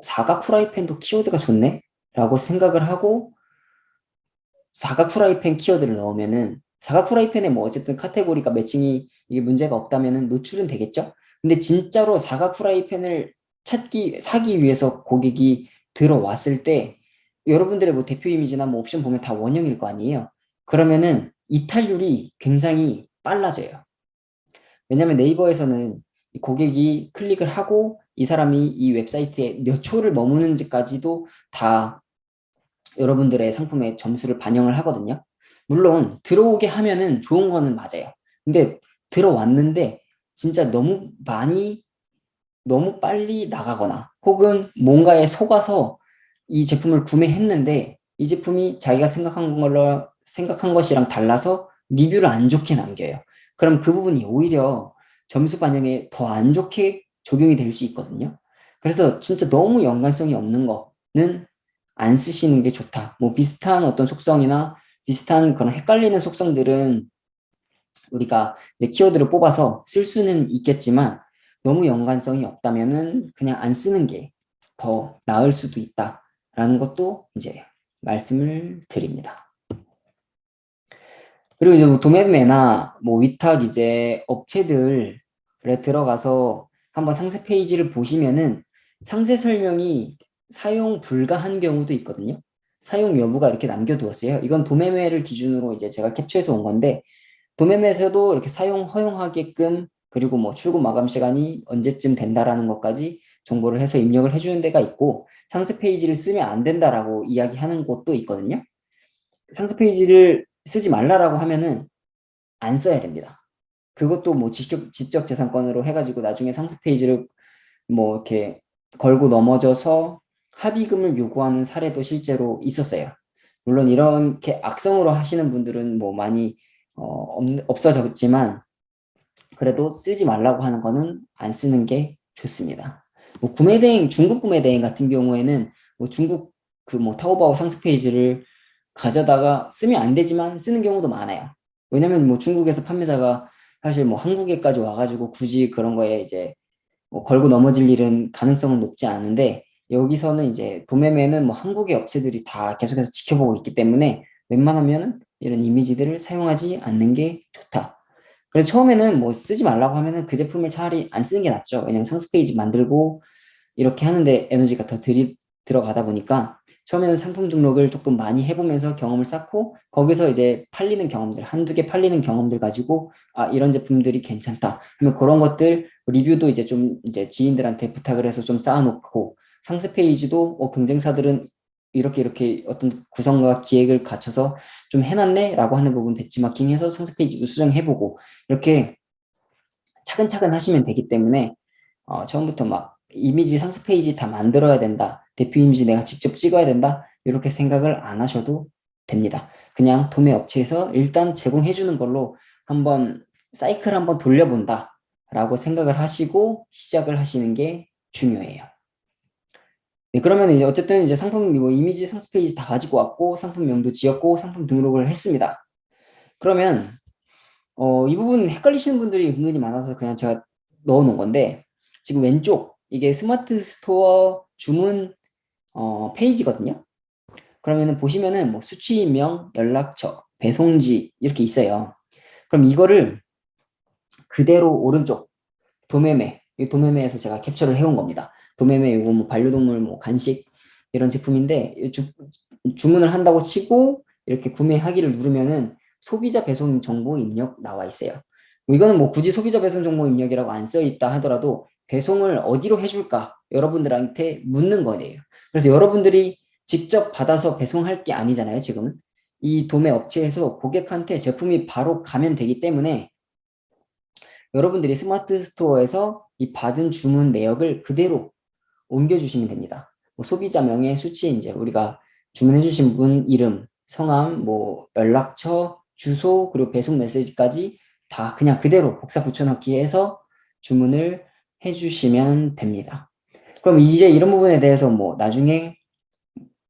사각 후라이팬도 키워드가 좋네? 라고 생각을 하고 사각 후라이팬 키워드를 넣으면은 사각 후라이팬에 뭐 어쨌든 카테고리가 매칭이 이게 문제가 없다면은 노출은 되겠죠? 근데 진짜로 사각 후라이팬을 사기 위해서 고객이 들어왔을 때 여러분들의 뭐 대표 이미지나 뭐 옵션 보면 다 원형일 거 아니에요? 그러면은 이탈률이 굉장히 빨라져요. 왜냐면 네이버에서는 고객이 클릭을 하고 이 사람이 이 웹사이트에 몇 초를 머무는지까지도 다 여러분들의 상품의 점수를 반영을 하거든요. 물론 들어오게 하면은 좋은 거는 맞아요. 근데 들어왔는데 진짜 너무 빨리 나가거나 혹은 뭔가에 속아서 이 제품을 구매했는데 이 제품이 자기가 생각한 것이랑 달라서 리뷰를 안 좋게 남겨요. 그럼 그 부분이 오히려 점수 반영에 더 안 좋게 적용이 될 수 있거든요. 그래서 진짜 너무 연관성이 없는 거는 안 쓰시는 게 좋다. 뭐 비슷한 어떤 속성이나 비슷한 그런 헷갈리는 속성들은 우리가 이제 키워드를 뽑아서 쓸 수는 있겠지만 너무 연관성이 없다면은 그냥 안 쓰는 게 더 나을 수도 있다라는 것도 이제 말씀을 드립니다. 그리고 이제 뭐 도매매나 뭐 위탁 이제 업체들에 들어가서 한번 상세 페이지를 보시면은 상세 설명이 사용 불가한 경우도 있거든요. 사용 여부가 이렇게 남겨두었어요. 이건 도매매를 기준으로 이제 제가 캡처해서 온 건데 도매매에서도 이렇게 사용 허용하게끔 그리고 뭐 출고 마감 시간이 언제쯤 된다라는 것까지 정보를 해서 입력을 해주는 데가 있고, 상세 페이지를 쓰면 안 된다라고 이야기하는 곳도 있거든요. 상세 페이지를 쓰지 말라라고 하면은 안 써야 됩니다. 그것도 뭐 지적 재산권으로 해가지고 나중에 상세 페이지를 뭐 이렇게 걸고 넘어져서 합의금을 요구하는 사례도 실제로 있었어요. 물론 이렇게 악성으로 하시는 분들은 뭐 많이 없어졌지만, 그래도 쓰지 말라고 하는 거는 안 쓰는 게 좋습니다. 뭐 구매대행, 중국 구매대행 같은 경우에는 뭐 중국 그 뭐 타오바오 상세 페이지를 가져다가 쓰면 안 되지만 쓰는 경우도 많아요. 왜냐면 뭐 중국에서 판매자가 사실 뭐 한국에까지 와가지고 굳이 그런 거에 이제 뭐 걸고 넘어질 일은 가능성은 높지 않은데, 여기서는 이제 도매매는 뭐 한국의 업체들이 다 계속해서 지켜보고 있기 때문에 웬만하면은 이런 이미지들을 사용하지 않는 게 좋다. 그래서 처음에는 뭐 쓰지 말라고 하면은 그 제품을 차라리 안 쓰는 게 낫죠. 왜냐면 상세 페이지 만들고 이렇게 하는데 에너지가 더 들어가다 보니까 처음에는 상품 등록을 조금 많이 해보면서 경험을 쌓고, 거기서 이제 팔리는 경험들, 한두 개 팔리는 경험들 가지고 아, 이런 제품들이 괜찮다 하면 그런 것들 리뷰도 이제 좀 이제 지인들한테 부탁을 해서 좀 쌓아놓고, 상세 페이지도 경쟁사들은 이렇게 어떤 구성과 기획을 갖춰서 좀 해놨네 라고 하는 부분 배치마킹해서 상세 페이지도 수정해보고, 이렇게 차근차근 하시면 되기 때문에 처음부터 막 이미지 상세 페이지 다 만들어야 된다, 대표 이미지 내가 직접 찍어야 된다, 이렇게 생각을 안 하셔도 됩니다. 그냥 도매 업체에서 일단 제공해 주는 걸로 한번 사이클 한번 돌려본다 라고 생각을 하시고 시작을 하시는 게 중요해요. 네, 그러면 이제 어쨌든 이제 상품 뭐 이미지 상세 페이지 다 가지고 왔고 상품명도 지었고 상품 등록을 했습니다. 그러면 이 부분 헷갈리시는 분들이 은근히 많아서 그냥 제가 넣어 놓은 건데, 지금 왼쪽 이게 스마트 스토어 주문 페이지거든요. 그러면은 보시면은 뭐 수취인명, 연락처, 배송지 이렇게 있어요. 그럼 이거를 그대로 오른쪽 도매매, 이 도매매에서 제가 캡처를 해온 겁니다. 도매매 이거 뭐 반려동물 뭐 간식 이런 제품인데 주문을 한다고 치고 이렇게 구매하기를 누르면은 소비자 배송 정보 입력 나와 있어요. 뭐 이거는 뭐 굳이 소비자 배송 정보 입력이라고 안 써 있다 하더라도 배송을 어디로 해줄까 여러분들한테 묻는 거네요. 그래서 여러분들이 직접 받아서 배송할 게 아니잖아요, 지금은. 이 도매 업체에서 고객한테 제품이 바로 가면 되기 때문에 여러분들이 스마트 스토어에서 이 받은 주문 내역을 그대로 옮겨주시면 됩니다. 뭐 소비자 명의 수치, 이제 우리가 주문해주신 분 이름, 성함, 뭐 연락처, 주소, 그리고 배송 메시지까지 다 그냥 그대로 복사 붙여넣기 해서 주문을 해주시면 됩니다. 그럼 이제 이런 부분에 대해서 뭐 나중에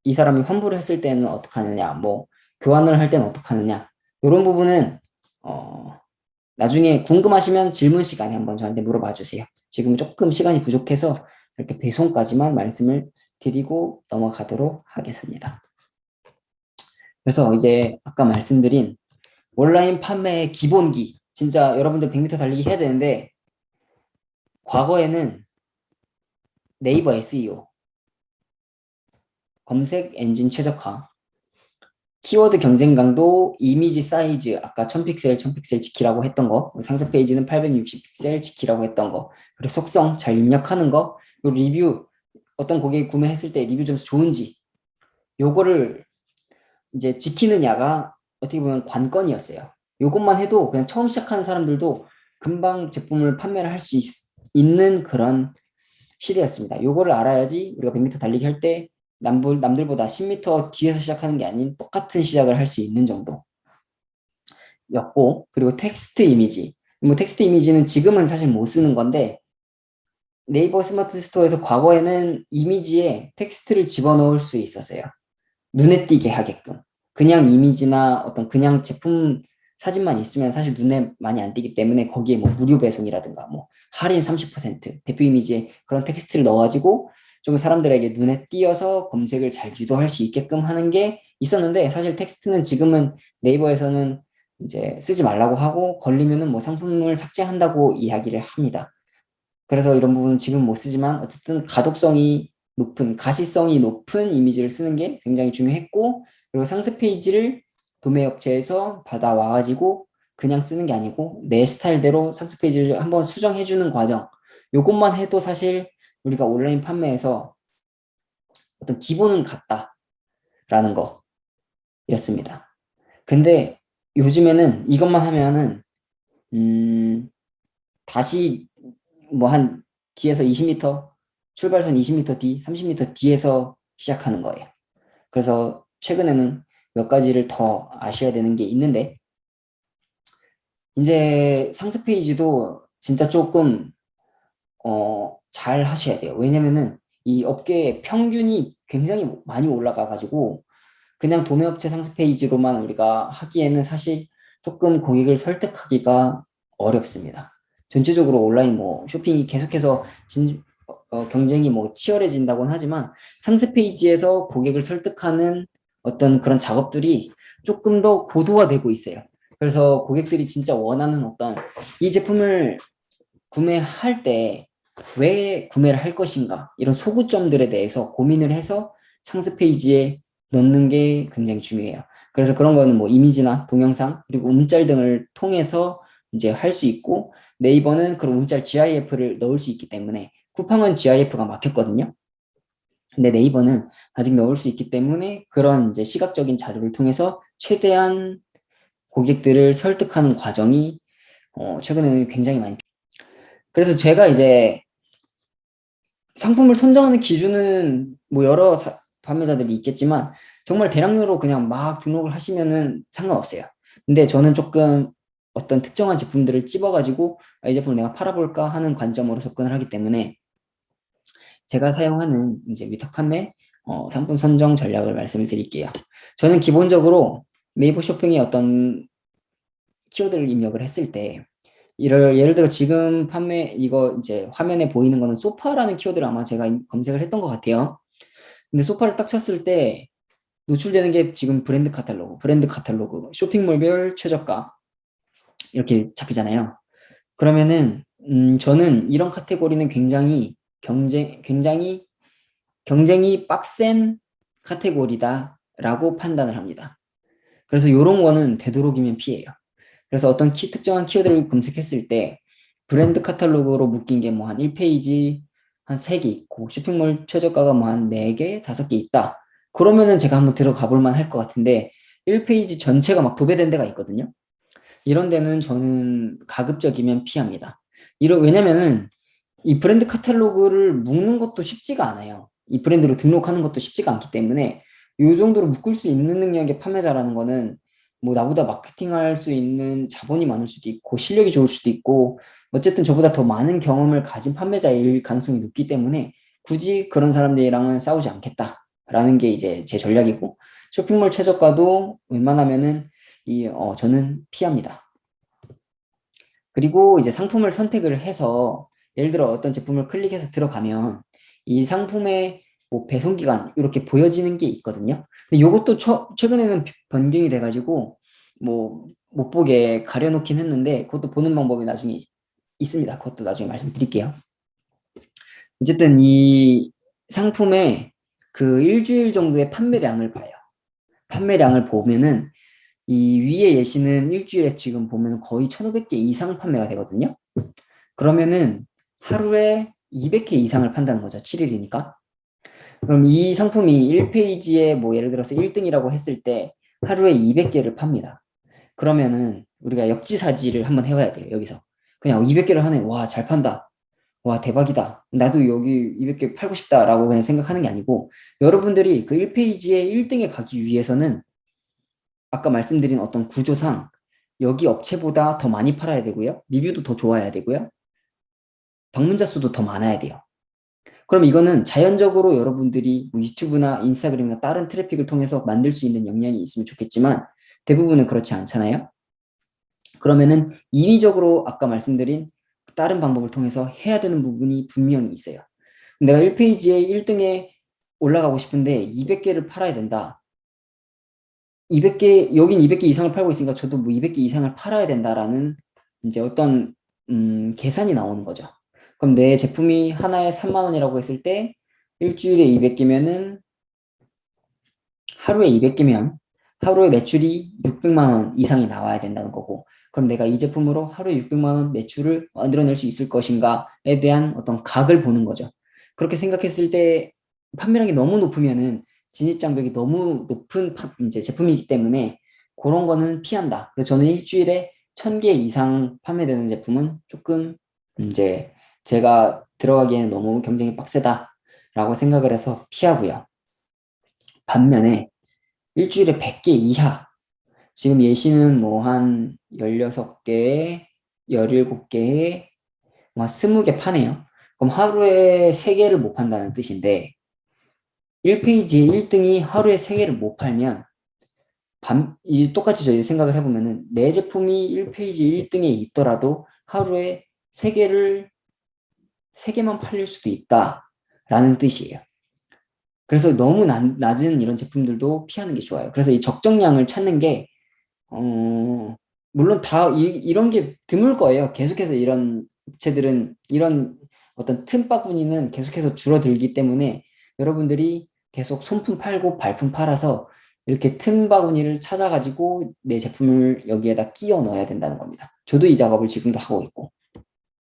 이 사람이 환불을 했을 때는 어떻게 하느냐, 뭐 교환을 할 때는 어떻게 하느냐, 이런 부분은 나중에 궁금하시면 질문 시간에 한번 저한테 물어봐 주세요. 지금 조금 시간이 부족해서 이렇게 배송까지만 말씀을 드리고 넘어가도록 하겠습니다. 그래서 이제 아까 말씀드린 온라인 판매의 기본기, 진짜 여러분들 100m 달리기 해야 되는데, 과거에는 네이버 SEO, 검색 엔진 최적화, 키워드 경쟁 강도, 이미지 사이즈, 아까 1000픽셀, 1000픽셀 지키라고 했던 거, 상세 페이지는 860픽셀 지키라고 했던 거, 그리고 속성 잘 입력하는 거, 그리고 리뷰, 어떤 고객이 구매했을 때 리뷰 점수 좋은지, 요거를 이제 지키느냐가 어떻게 보면 관건이었어요. 요것만 해도 그냥 처음 시작하는 사람들도 금방 제품을 판매를 할 수 있는 그런 시대였습니다. 요거를 알아야지 우리가 100m 달리기 할 때 남들보다 10m 뒤에서 시작하는 게 아닌 똑같은 시작을 할 수 있는 정도였고, 그리고 텍스트 이미지. 뭐 텍스트 이미지는 지금은 사실 못 쓰는 건데, 네이버 스마트 스토어에서 과거에는 이미지에 텍스트를 집어넣을 수 있었어요. 눈에 띄게 하게끔. 그냥 이미지나 어떤 그냥 제품 사진만 있으면 사실 눈에 많이 안 띄기 때문에 거기에 뭐 무료 배송이라든가 뭐 할인 30%, 대표 이미지에 그런 텍스트를 넣어가지고 좀 사람들에게 눈에 띄어서 검색을 잘 유도할 수 있게끔 하는 게 있었는데, 사실 텍스트는 지금은 네이버에서는 이제 쓰지 말라고 하고 걸리면은 뭐 상품을 삭제한다고 이야기를 합니다. 그래서 이런 부분은 지금 못 쓰지만 어쨌든 가시성이 높은 이미지를 쓰는 게 굉장히 중요했고, 그리고 상세 페이지를 도매 업체에서 받아와가지고 그냥 쓰는 게 아니고 내 스타일대로 상세 페이지를 한번 수정해주는 과정. 요것만 해도 사실 우리가 온라인 판매에서 어떤 기본은 같다라는 거였습니다. 근데 요즘에는 이것만 하면은 다시 뭐 한 뒤에서 20m 출발선 20m 뒤, 30m 뒤에서 시작하는 거예요. 그래서 최근에는 몇 가지를 더 아셔야 되는 게 있는데 이제 상세 페이지도 진짜 조금 잘 하셔야 돼요. 왜냐면은 이 업계의 평균이 굉장히 많이 올라가 가지고 그냥 도매업체 상세 페이지로만 우리가 하기에는 사실 조금 고객을 설득하기가 어렵습니다. 전체적으로 온라인 뭐 쇼핑이 계속해서 경쟁이 뭐 치열해진다고는 하지만 상세 페이지에서 고객을 설득하는 어떤 그런 작업들이 조금 더 고도화되고 있어요. 그래서 고객들이 진짜 원하는 어떤 이 제품을 구매할 때 왜 구매를 할 것인가 이런 소구점들에 대해서 고민을 해서 상세 페이지에 넣는 게 굉장히 중요해요. 그래서 그런 거는 뭐 이미지나 동영상 그리고 움짤 등을 통해서 이제 할 수 있고 네이버는 그런 움짤 GIF를 넣을 수 있기 때문에 쿠팡은 GIF가 막혔거든요. 근데 네이버는 아직 넣을 수 있기 때문에 그런 이제 시각적인 자료를 통해서 최대한 고객들을 설득하는 과정이 최근에는 굉장히 많이. 그래서 제가 이제 상품을 선정하는 기준은 뭐 여러 판매자들이 있겠지만 정말 대량으로 그냥 막 등록을 하시면은 상관없어요. 근데 저는 조금 어떤 특정한 제품들을 찝어가지고 이 제품을 내가 팔아볼까 하는 관점으로 접근을 하기 때문에 제가 사용하는 이제 위탁 판매 상품 선정 전략을 말씀을 드릴게요. 저는 기본적으로 네이버 쇼핑에 어떤 키워드를 입력을 했을 때 예를 들어 지금 판매 이거 이제 화면에 보이는 거는 소파라는 키워드를 아마 제가 검색을 했던 것 같아요. 근데 소파를 딱 쳤을 때 노출되는 게 지금 브랜드 카탈로그, 쇼핑몰별 최저가 이렇게 잡히잖아요. 그러면은 저는 이런 카테고리는 굉장히 경쟁이 빡센 카테고리다라고 판단을 합니다. 그래서 이런 거는 되도록이면 피해요. 그래서 어떤 특정한 키워드를 검색했을 때 브랜드 카탈로그로 묶인 게 뭐 한 1페이지 한 3개 있고 쇼핑몰 최저가가 뭐 한 4개, 5개 있다. 그러면은 제가 한번 들어가 볼 만 할 것 같은데 1페이지 전체가 막 도배된 데가 있거든요. 이런 데는 저는 가급적이면 피합니다. 왜냐면은 이 브랜드 카탈로그를 묶는 것도 쉽지가 않아요. 이 브랜드로 등록하는 것도 쉽지가 않기 때문에 이 정도로 묶을 수 있는 능력의 판매자라는 거는 뭐 나보다 마케팅할 수 있는 자본이 많을 수도 있고 실력이 좋을 수도 있고 어쨌든 저보다 더 많은 경험을 가진 판매자일 가능성이 높기 때문에 굳이 그런 사람들이랑은 싸우지 않겠다라는 게 이제 제 전략이고 쇼핑몰 최저가도 웬만하면은 저는 피합니다. 그리고 이제 상품을 선택을 해서 예를 들어 어떤 제품을 클릭해서 들어가면 이 상품의 뭐 배송기간 이렇게 보여지는 게 있거든요. 근데 이것도 최근에는 변경이 돼가지고 뭐 못 보게 가려놓긴 했는데 그것도 보는 방법이 나중에 있습니다. 그것도 나중에 말씀드릴게요. 어쨌든 이 상품의 그 일주일 정도의 판매량을 봐요. 판매량을 보면은 이 위에 예시는 일주일에 지금 보면 거의 1,500개 이상 판매가 되거든요. 그러면은 하루에 200개 이상을 판다는 거죠. 7일이니까. 그럼 이 상품이 1페이지에 뭐 예를 들어서 1등이라고 했을 때 하루에 200개를 팝니다. 그러면은 우리가 역지사지를 한번 해봐야 돼요. 여기서. 그냥 200개를 하네. 와, 잘 판다. 와, 대박이다. 나도 여기 200개 팔고 싶다라고 그냥 생각하는 게 아니고 여러분들이 그 1페이지에 1등에 가기 위해서는 아까 말씀드린 어떤 구조상 여기 업체보다 더 많이 팔아야 되고요. 리뷰도 더 좋아야 되고요. 방문자 수도 더 많아야 돼요. 그럼 이거는 자연적으로 여러분들이 뭐 유튜브나 인스타그램이나 다른 트래픽을 통해서 만들 수 있는 역량이 있으면 좋겠지만 대부분은 그렇지 않잖아요. 그러면은 인위적으로 아까 말씀드린 다른 방법을 통해서 해야 되는 부분이 분명히 있어요. 내가 1페이지에 1등에 올라가고 싶은데 200개를 팔아야 된다. 200개, 여긴 200개 이상을 팔고 있으니까 저도 뭐 200개 이상을 팔아야 된다라는 이제 어떤, 계산이 나오는 거죠. 그럼 내 제품이 하나에 3만 원이라고 했을 때 일주일에 200개면은 하루에 200개면 하루에 매출이 600만 원 이상이 나와야 된다는 거고, 그럼 내가 이 제품으로 하루에 600만 원 매출을 만들어낼 수 있을 것인가에 대한 어떤 각을 보는 거죠. 그렇게 생각했을 때 판매량이 너무 높으면은 진입장벽이 너무 높은 이제 제품이기 때문에 그런 거는 피한다. 그래서 저는 일주일에 1000개 이상 판매되는 제품은 조금 이제 제가 들어가기에는 너무 경쟁이 빡세다라고 생각을 해서 피하고요. 반면에 일주일에 100개 이하, 지금 예시는 뭐 한 16개에 17개에 뭐 20개 파네요. 그럼 하루에 3개를 못 판다는 뜻인데 1페이지에 1등이 하루에 3개를 못 팔면 이 똑같이 저희 생각을 해보면은 내 제품이 1페이지 1등에 있더라도 하루에 3개만 팔릴 수도 있다라는 뜻이에요. 그래서 너무 낮은 이런 제품들도 피하는 게 좋아요. 그래서 이 적정량을 찾는 게 물론 이런 게 드물 거예요. 계속해서 이런 업체들은 이런 어떤 틈바구니는 계속해서 줄어들기 때문에 여러분들이 계속 손품 팔고 발품 팔아서 이렇게 틈바구니를 찾아가지고 내 제품을 여기에다 끼워 넣어야 된다는 겁니다. 저도 이 작업을 지금도 하고 있고.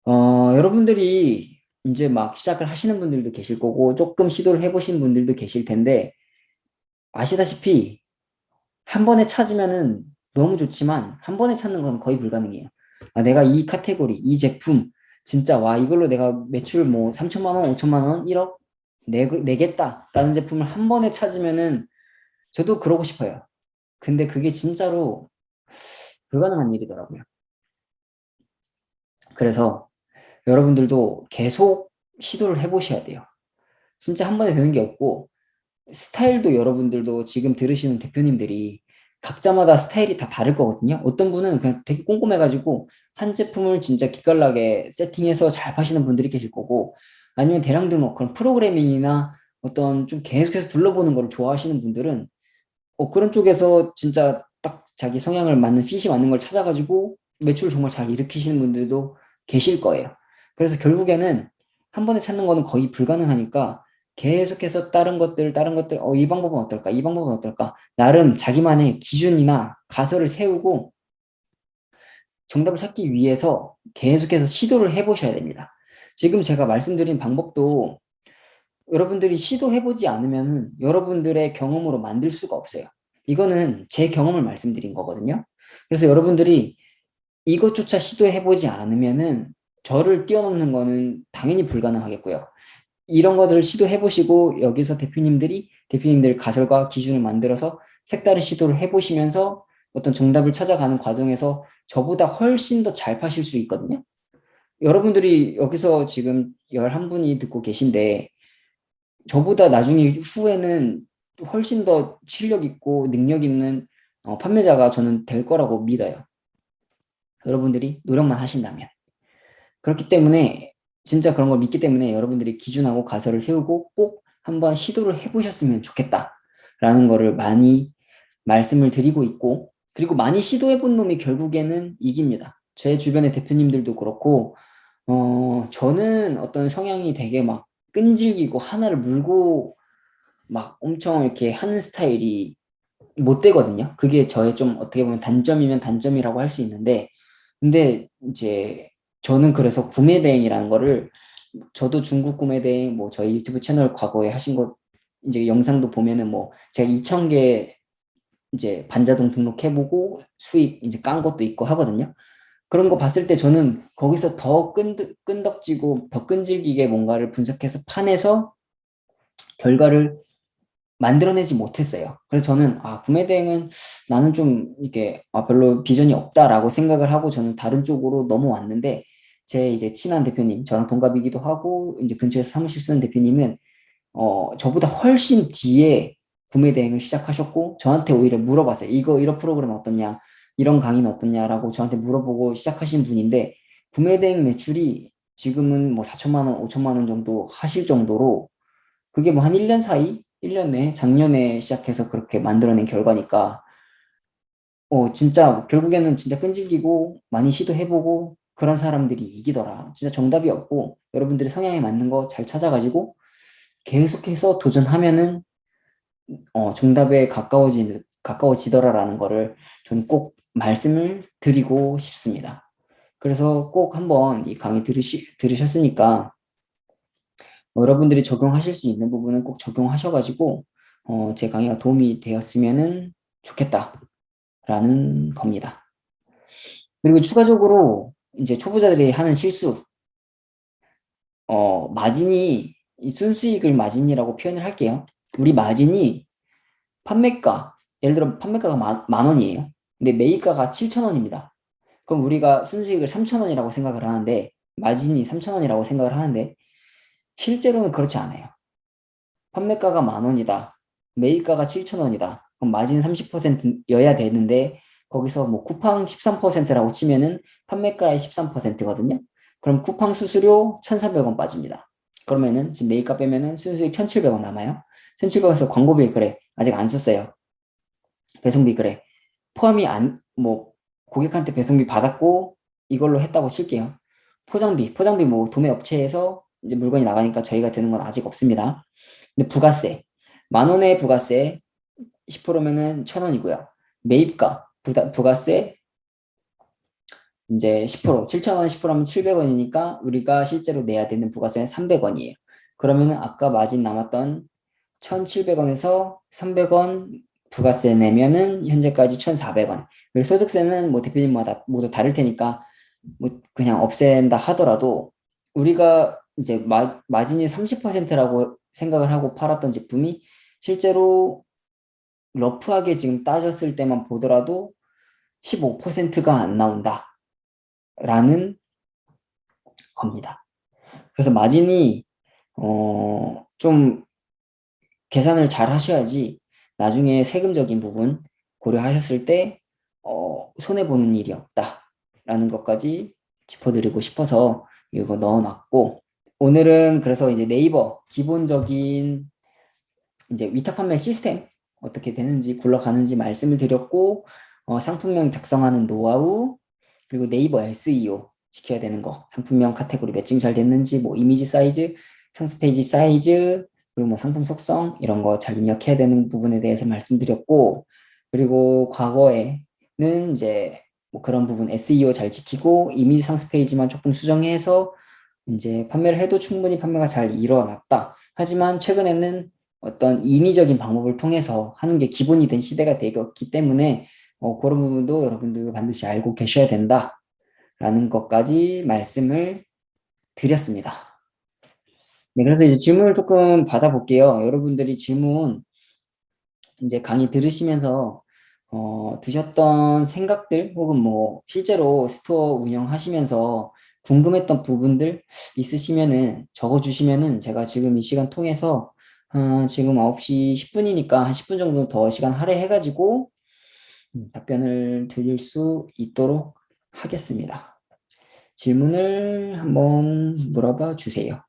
여러분들이 이제 막 시작을 하시는 분들도 계실 거고 조금 시도를 해보신 분들도 계실 텐데 아시다시피 한 번에 찾으면은 너무 좋지만 한 번에 찾는 건 거의 불가능해요. 아, 내가 이 카테고리, 이 제품 진짜 와 이걸로 내가 매출 뭐 3천만 원, 5천만 원, 1억 내겠다라는 제품을 한 번에 찾으면은 저도 그러고 싶어요. 근데 그게 진짜로 불가능한 일이더라고요. 그래서 여러분들도 계속 시도를 해보셔야 돼요. 진짜 한 번에 되는 게 없고 스타일도 여러분들도 지금 들으시는 대표님들이 각자마다 스타일이 다 다를 거거든요. 어떤 분은 그냥 되게 꼼꼼해가지고 한 제품을 진짜 기깔나게 세팅해서 잘 파시는 분들이 계실 거고 아니면 대량 등록 그런 프로그래밍이나 어떤 좀 계속해서 둘러보는 걸 좋아하시는 분들은 그런 쪽에서 진짜 딱 자기 성향을 맞는 핏이 맞는 걸 찾아가지고 매출을 정말 잘 일으키시는 분들도 계실 거예요. 그래서 결국에는 한 번에 찾는 거는 거의 불가능하니까 계속해서 다른 것들, 이 방법은 어떨까? 이 방법은 어떨까? 나름 자기만의 기준이나 가설을 세우고 정답을 찾기 위해서 계속해서 시도를 해보셔야 됩니다. 지금 제가 말씀드린 방법도 여러분들이 시도해보지 않으면 여러분들의 경험으로 만들 수가 없어요. 이거는 제 경험을 말씀드린 거거든요. 그래서 여러분들이 이것조차 시도해보지 않으면은 저를 뛰어넘는 거는 당연히 불가능하겠고요. 이런 것들을 시도해보시고 여기서 대표님들 가설과 기준을 만들어서 색다른 시도를 해보시면서 어떤 정답을 찾아가는 과정에서 저보다 훨씬 더 잘 파실 수 있거든요. 여러분들이 여기서 지금 11분이 듣고 계신데 저보다 나중에 후에는 훨씬 더 실력 있고 능력 있는 판매자가 저는 될 거라고 믿어요. 여러분들이 노력만 하신다면. 그렇기 때문에 진짜 그런 걸 믿기 때문에 여러분들이 기준하고 가설을 세우고 꼭 한번 시도를 해보셨으면 좋겠다라는 거를 많이 말씀을 드리고 있고 그리고 많이 시도해본 놈이 결국에는 이깁니다. 제 주변의 대표님들도 그렇고 저는 어떤 성향이 되게 막 끈질기고 하나를 물고 막 엄청 이렇게 하는 스타일이 못 되거든요. 그게 저의 좀 어떻게 보면 단점이면 단점이라고 할 수 있는데, 근데 이제 저는 그래서 구매 대행이라는 거를 저도 중국 구매 대행 뭐 저희 유튜브 채널 과거에 하신 거 이제 영상도 보면은 뭐 제가 2,000개 이제 반자동 등록해보고 수익 이제 깐 것도 있고 하거든요. 그런 거 봤을 때 저는 거기서 더 끈덕지고 더 끈질기게 뭔가를 분석해서 파내서 결과를 만들어내지 못했어요. 그래서 저는 구매 대행은 나는 좀 이게 별로 비전이 없다라고 생각을 하고 저는 다른 쪽으로 넘어왔는데 제 이제 친한 대표님, 저랑 동갑이기도 하고 이제 근처에서 사무실 쓰는 대표님은 저보다 훨씬 뒤에 구매 대행을 시작하셨고 저한테 오히려 물어봤어요. 이거 이런 프로그램 어떻냐, 이런 강의는 어떻냐라고 저한테 물어보고 시작하신 분인데 구매 대행 매출이 지금은 뭐 4천만 원, 5천만 원 정도 하실 정도로 그게 뭐 한 1년 사이, 1년 내 작년에 시작해서 그렇게 만들어낸 결과니까 진짜 결국에는 진짜 끈질기고 많이 시도해보고 그런 사람들이 이기더라. 진짜 정답이 없고 여러분들이 성향에 맞는 거 잘 찾아가지고 계속해서 도전하면은 정답에 가까워지더라라는 거를 저는 꼭 말씀을 드리고 싶습니다. 그래서 꼭 한번 이 강의 들으셨으니까 여러분들이 적용하실 수 있는 부분은 꼭 적용하셔가지고 제 강의가 도움이 되었으면 좋겠다라는 겁니다. 그리고 추가적으로 이제 초보자들이 하는 실수, 마진이 이 순수익을 마진이라고 표현을 할게요. 우리 마진이 판매가, 예를 들어 판매가가 만 원이에요. 근데 매입가가 7,000원입니다. 그럼 우리가 순수익을 3,000원이라고 생각을 하는데 마진이 3,000원이라고 생각을 하는데 실제로는 그렇지 않아요. 판매가가 만 원이다. 매입가가 7,000원이다. 그럼 마진 30%여야 되는데 거기서 뭐 쿠팡 13%라고 치면은 판매가의 13%거든요. 그럼 쿠팡 수수료 1,400원 빠집니다. 그러면은 지금 매입가 빼면은 순수익 1,700원 남아요. 1,700원에서 광고비 그래. 아직 안 썼어요. 배송비 그래. 포함이 뭐 고객한테 배송비 받았고 이걸로 했다고 칠게요. 포장비 뭐 도매 업체에서 이제 물건이 나가니까 저희가 드는 건 아직 없습니다. 근데 부가세, 만 원의 부가세 10%면은 1,000원이고요. 매입가, 부가세 이제 10%, 7,000원 10%하면 700원이니까 우리가 실제로 내야 되는 부가세는 300원이에요. 그러면은 아까 마진 남았던 1,700원에서 300원 부가세 내면은 현재까지 1,400원. 그리고 소득세는 뭐 대표님마다 모두 다를 테니까 뭐 그냥 없앤다 하더라도 우리가 이제 마진이 30%라고 생각을 하고 팔았던 제품이 실제로 러프하게 지금 따졌을 때만 보더라도 15%가 안 나온다라는 겁니다. 그래서 마진이 좀 계산을 잘 하셔야지 나중에 세금적인 부분 고려하셨을 때 손해보는 일이 없다라는 것까지 짚어드리고 싶어서 이거 넣어놨고 오늘은 그래서 이제 네이버 기본적인 이제 위탁 판매 시스템 어떻게 되는지 굴러가는지 말씀을 드렸고 상품명 작성하는 노하우 그리고 네이버 SEO 지켜야 되는 거 상품명 카테고리 매칭 잘 됐는지 뭐 이미지 사이즈 상세 페이지 사이즈 그리고 뭐 상품 속성 이런 거 잘 입력해야 되는 부분에 대해서 말씀드렸고 그리고 과거에는 이제 뭐 그런 부분 SEO 잘 지키고 이미지 상세 페이지만 조금 수정해서 이제 판매를 해도 충분히 판매가 잘 일어났다. 하지만 최근에는 어떤 인위적인 방법을 통해서 하는 게 기본이 된 시대가 되었기 때문에 그런 부분도 여러분들 반드시 알고 계셔야 된다라는 것까지 말씀을 드렸습니다. 네, 그래서 이제 질문을 조금 받아볼게요. 여러분들이 질문 이제 강의 들으시면서 드셨던 생각들 혹은 뭐 실제로 스토어 운영하시면서 궁금했던 부분들 있으시면은 적어주시면은 제가 지금 이 시간 통해서 지금 9시 10분이니까 한 10분 정도 더 시간 할애해가지고 답변을 드릴 수 있도록 하겠습니다. 질문을 한번 물어봐 주세요.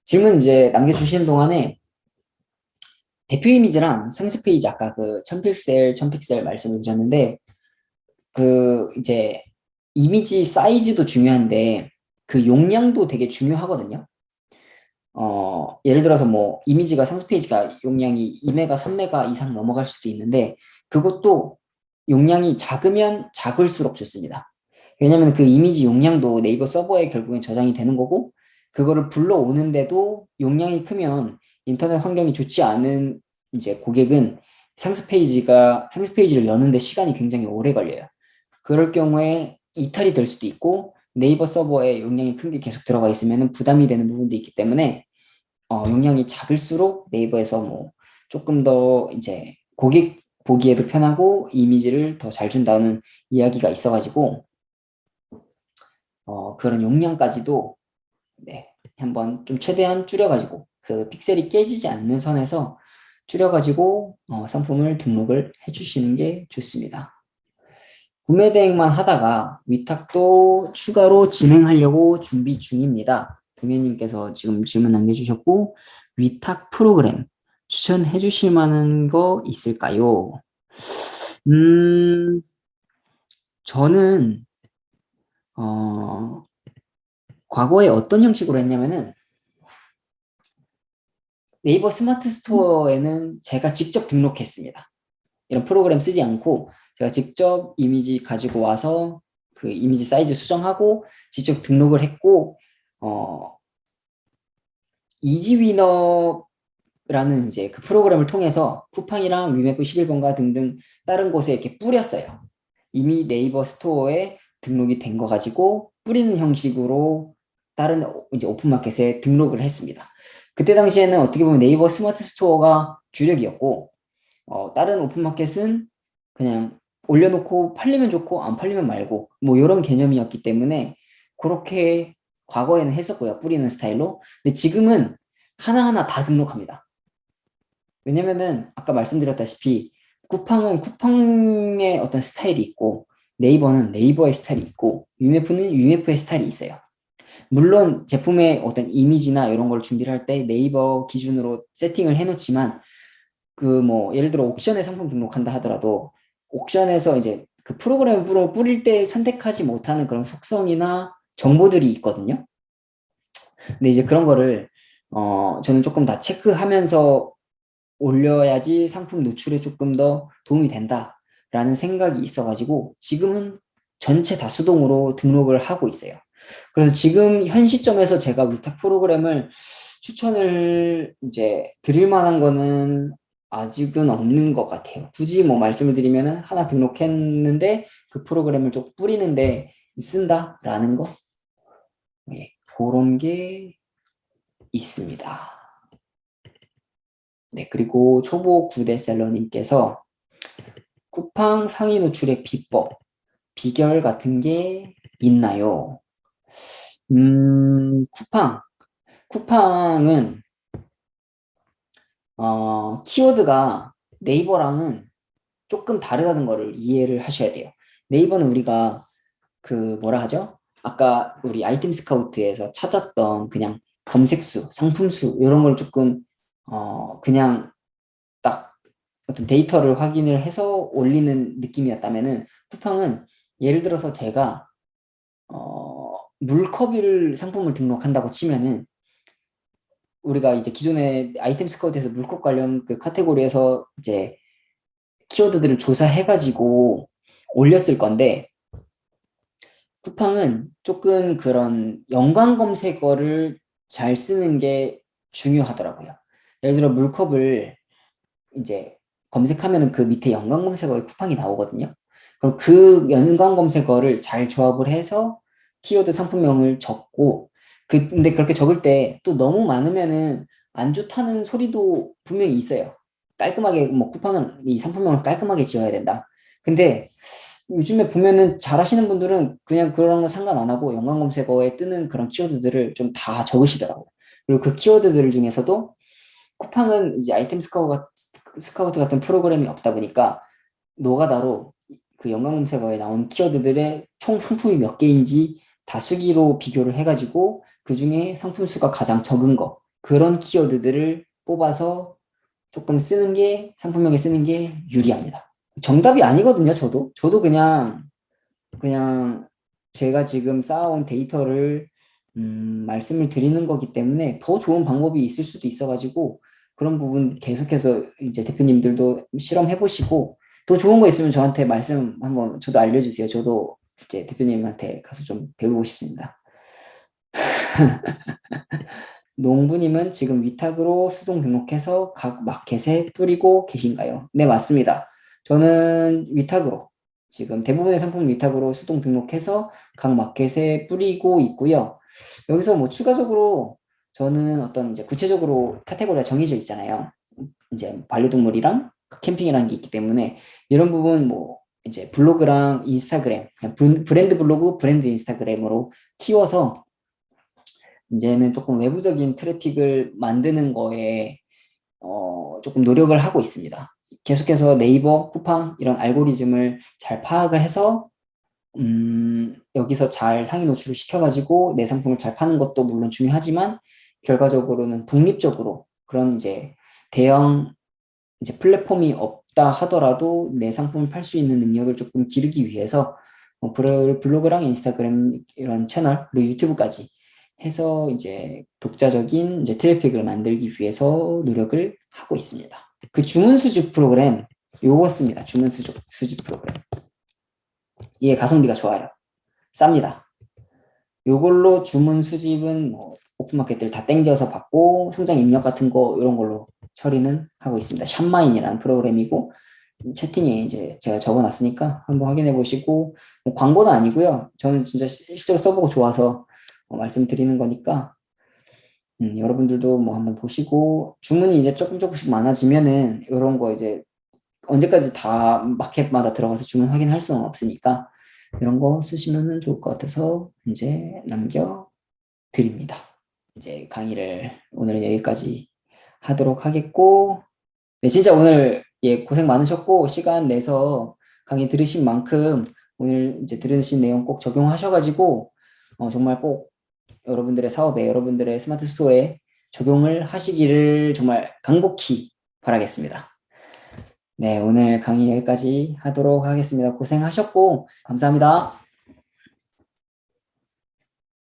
질문 이제 남겨주시는 동안에 대표 이미지랑 상세 페이지 아까 그 1000픽셀, 1000픽셀 말씀을 드렸는데 그 이제 이미지 사이즈도 중요한데 그 용량도 되게 중요하거든요. 예를 들어서 뭐 이미지가 상세 페이지가 용량이 2메가, 3메가 이상 넘어갈 수도 있는데 그것도 용량이 작으면 작을수록 좋습니다. 왜냐면 그 이미지 용량도 네이버 서버에 결국엔 저장이 되는 거고 그거를 불러오는데도 용량이 크면 인터넷 환경이 좋지 않은 이제 고객은 상세 페이지를 여는데 시간이 굉장히 오래 걸려요. 그럴 경우에 이탈이 될 수도 있고 네이버 서버에 용량이 큰 게 계속 들어가 있으면 부담이 되는 부분도 있기 때문에 용량이 작을수록 네이버에서 뭐 조금 더 이제 고객 보기에도 편하고 이미지를 더 잘 준다는 이야기가 있어가지고 그런 용량까지도 네, 한번 좀 최대한 줄여가지고 그 픽셀이 깨지지 않는 선에서 줄여가지고 상품을 등록을 해주시는 게 좋습니다. 구매 대행만 하다가 위탁도 추가로 진행하려고 준비 중입니다. 동현님께서 지금 질문 남겨주셨고 위탁 프로그램 추천해 주실 만한 거 있을까요? 저는 과거에 어떤 형식으로 했냐면은 네이버 스마트 스토어에는 제가 직접 등록했습니다. 이런 프로그램 쓰지 않고 제가 직접 이미지 가지고 와서 그 이미지 사이즈 수정하고 직접 등록을 했고 이지위너라는 이제 그 프로그램을 통해서 쿠팡이랑 위메프 11번가 등등 다른 곳에 이렇게 뿌렸어요. 이미 네이버 스토어에 등록이 된 거 가지고 뿌리는 형식으로 다른 이제 오픈마켓에 등록을 했습니다. 그때 당시에는 어떻게 보면 네이버 스마트 스토어가 주력이었고 다른 오픈마켓은 그냥 올려놓고 팔리면 좋고 안 팔리면 말고 뭐 이런 개념이었기 때문에 그렇게 과거에는 했었고요. 뿌리는 스타일로. 근데 지금은 하나하나 다 등록합니다. 왜냐면은 아까 말씀드렸다시피 쿠팡은 쿠팡의 어떤 스타일이 있고 네이버는 네이버의 스타일이 있고 유메프는 유메프의 스타일이 있어요. 물론 제품의 어떤 이미지나 이런 걸 준비를 할 때 네이버 기준으로 세팅을 해놓지만 그 뭐 예를 들어 옥션에 상품 등록한다 하더라도 옥션에서 이제 그 프로그램으로 뿌릴 때 선택하지 못하는 그런 속성이나 정보들이 있거든요. 근데 이제 그런 거를 저는 조금 다 체크하면서 올려야지 상품 노출에 조금 더 도움이 된다라는 생각이 있어가지고 지금은 전체 다 수동으로 등록을 하고 있어요. 그래서 지금 현 시점에서 제가 위탁 프로그램을 추천을 이제 드릴 만한 거는 아직은 없는 것 같아요. 굳이 뭐 말씀을 드리면은 하나 등록했는데 그 프로그램을 좀 뿌리는데 쓴다라는 거, 네, 그런 게 있습니다. 네, 그리고 초보 구대셀러님께서 쿠팡 상위 노출의 비법, 비결 같은 게 있나요? 쿠팡은 키워드가 네이버랑은 조금 다르다는 거를 이해를 하셔야 돼요. 네이버는 우리가 그 뭐라 하죠? 아까 우리 아이템 스카우트에서 찾았던 그냥 검색수, 상품수 이런 걸 조금 그냥 딱 어떤 데이터를 확인을 해서 올리는 느낌이었다면은 쿠팡은 예를 들어서 제가 물컵을 상품을 등록한다고 치면은 우리가 이제 기존에 아이템 스카우트에서 물컵 관련 그 카테고리에서 이제 키워드들을 조사해가지고 올렸을 건데 쿠팡은 조금 그런 연관 검색어를 잘 쓰는 게 중요하더라고요. 예를 들어 물컵을 이제 검색하면은 그 밑에 연관 검색어에 쿠팡이 나오거든요. 그럼 그 연관 검색어를 잘 조합을 해서 키워드 상품명을 적고 근데 그렇게 적을 때 또 너무 많으면은 안 좋다는 소리도 분명히 있어요. 깔끔하게 뭐 쿠팡은 이 상품명을 깔끔하게 지어야 된다. 근데 요즘에 보면은 잘하시는 분들은 그냥 그런 거 상관 안 하고 연관 검색어에 뜨는 그런 키워드들을 좀 다 적으시더라고요. 그리고 그 키워드들 중에서도 쿠팡은 이제 아이템 스카우트 같은 프로그램이 없다 보니까 노가다로 그 연관 검색어에 나온 키워드들의 총 상품이 몇 개인지 다수기로 비교를 해가지고 그 중에 상품 수가 가장 적은 거 그런 키워드들을 뽑아서 조금 쓰는 게 상품명에 쓰는 게 유리합니다. 정답이 아니거든요. 저도 그냥 제가 지금 쌓아온 데이터를 말씀을 드리는 거기 때문에 더 좋은 방법이 있을 수도 있어가지고 그런 부분 계속해서 이제 대표님들도 실험해 보시고 더 좋은 거 있으면 저한테 말씀 한번 저도 알려주세요. 저도 이제 대표님한테 가서 좀 배우고 싶습니다. 농부님은 지금 위탁으로 수동 등록해서 각 마켓에 뿌리고 계신가요? 네, 맞습니다. 저는 위탁으로 지금 대부분의 상품 위탁으로 수동 등록해서 각 마켓에 뿌리고 있고요. 여기서 뭐 추가적으로 저는 어떤 이제 구체적으로 카테고리가 정해져 있잖아요. 이제 반려동물이랑 캠핑이라는 게 있기 때문에 이런 부분 뭐 이제 블로그랑 인스타그램, 그냥 브랜드 블로그, 브랜드 인스타그램으로 키워서 이제는 조금 외부적인 트래픽을 만드는 거에 조금 노력을 하고 있습니다. 계속해서 네이버, 쿠팡 이런 알고리즘을 잘 파악을 해서 여기서 잘 상위 노출을 시켜가지고 내 상품을 잘 파는 것도 물론 중요하지만 결과적으로는 독립적으로 그런 이제 대형 이제 플랫폼이 없다 하더라도 내 상품을 팔 수 있는 능력을 조금 기르기 위해서 블로그랑 인스타그램 이런 채널 그리고 유튜브까지 해서 이제 독자적인 이제 트래픽을 만들기 위해서 노력을 하고 있습니다. 그 주문 수집 프로그램 요거 씁니다. 주문 수집 프로그램. 이게 가성비가 좋아요. 쌉니다. 요걸로 주문 수집은 뭐 오픈마켓들 다 땡겨서 받고 송장 입력 같은 거 이런 걸로 처리는 하고 있습니다. 샵마인이라는 프로그램이고 채팅에 이제 제가 적어놨으니까 한번 확인해 보시고 뭐 광고는 아니고요. 저는 진짜 실제로 써보고 좋아서 말씀드리는 거니까 여러분들도 뭐 한번 보시고 주문이 이제 조금씩 많아지면은 이런 거 이제 언제까지 다 마켓마다 들어가서 주문 확인할 수는 없으니까 이런 거 쓰시면 좋을 것 같아서 이제 남겨드립니다. 이제 강의를 오늘은 여기까지 하도록 하겠고, 네, 진짜 오늘 예, 고생 많으셨고, 시간 내서 강의 들으신 만큼 오늘 이제 들으신 내용 꼭 적용하셔가지고, 정말 꼭 여러분들의 사업에, 여러분들의 스마트 스토어에 적용을 하시기를 정말 간곡히 바라겠습니다. 네, 오늘 강의 여기까지 하도록 하겠습니다. 고생하셨고, 감사합니다.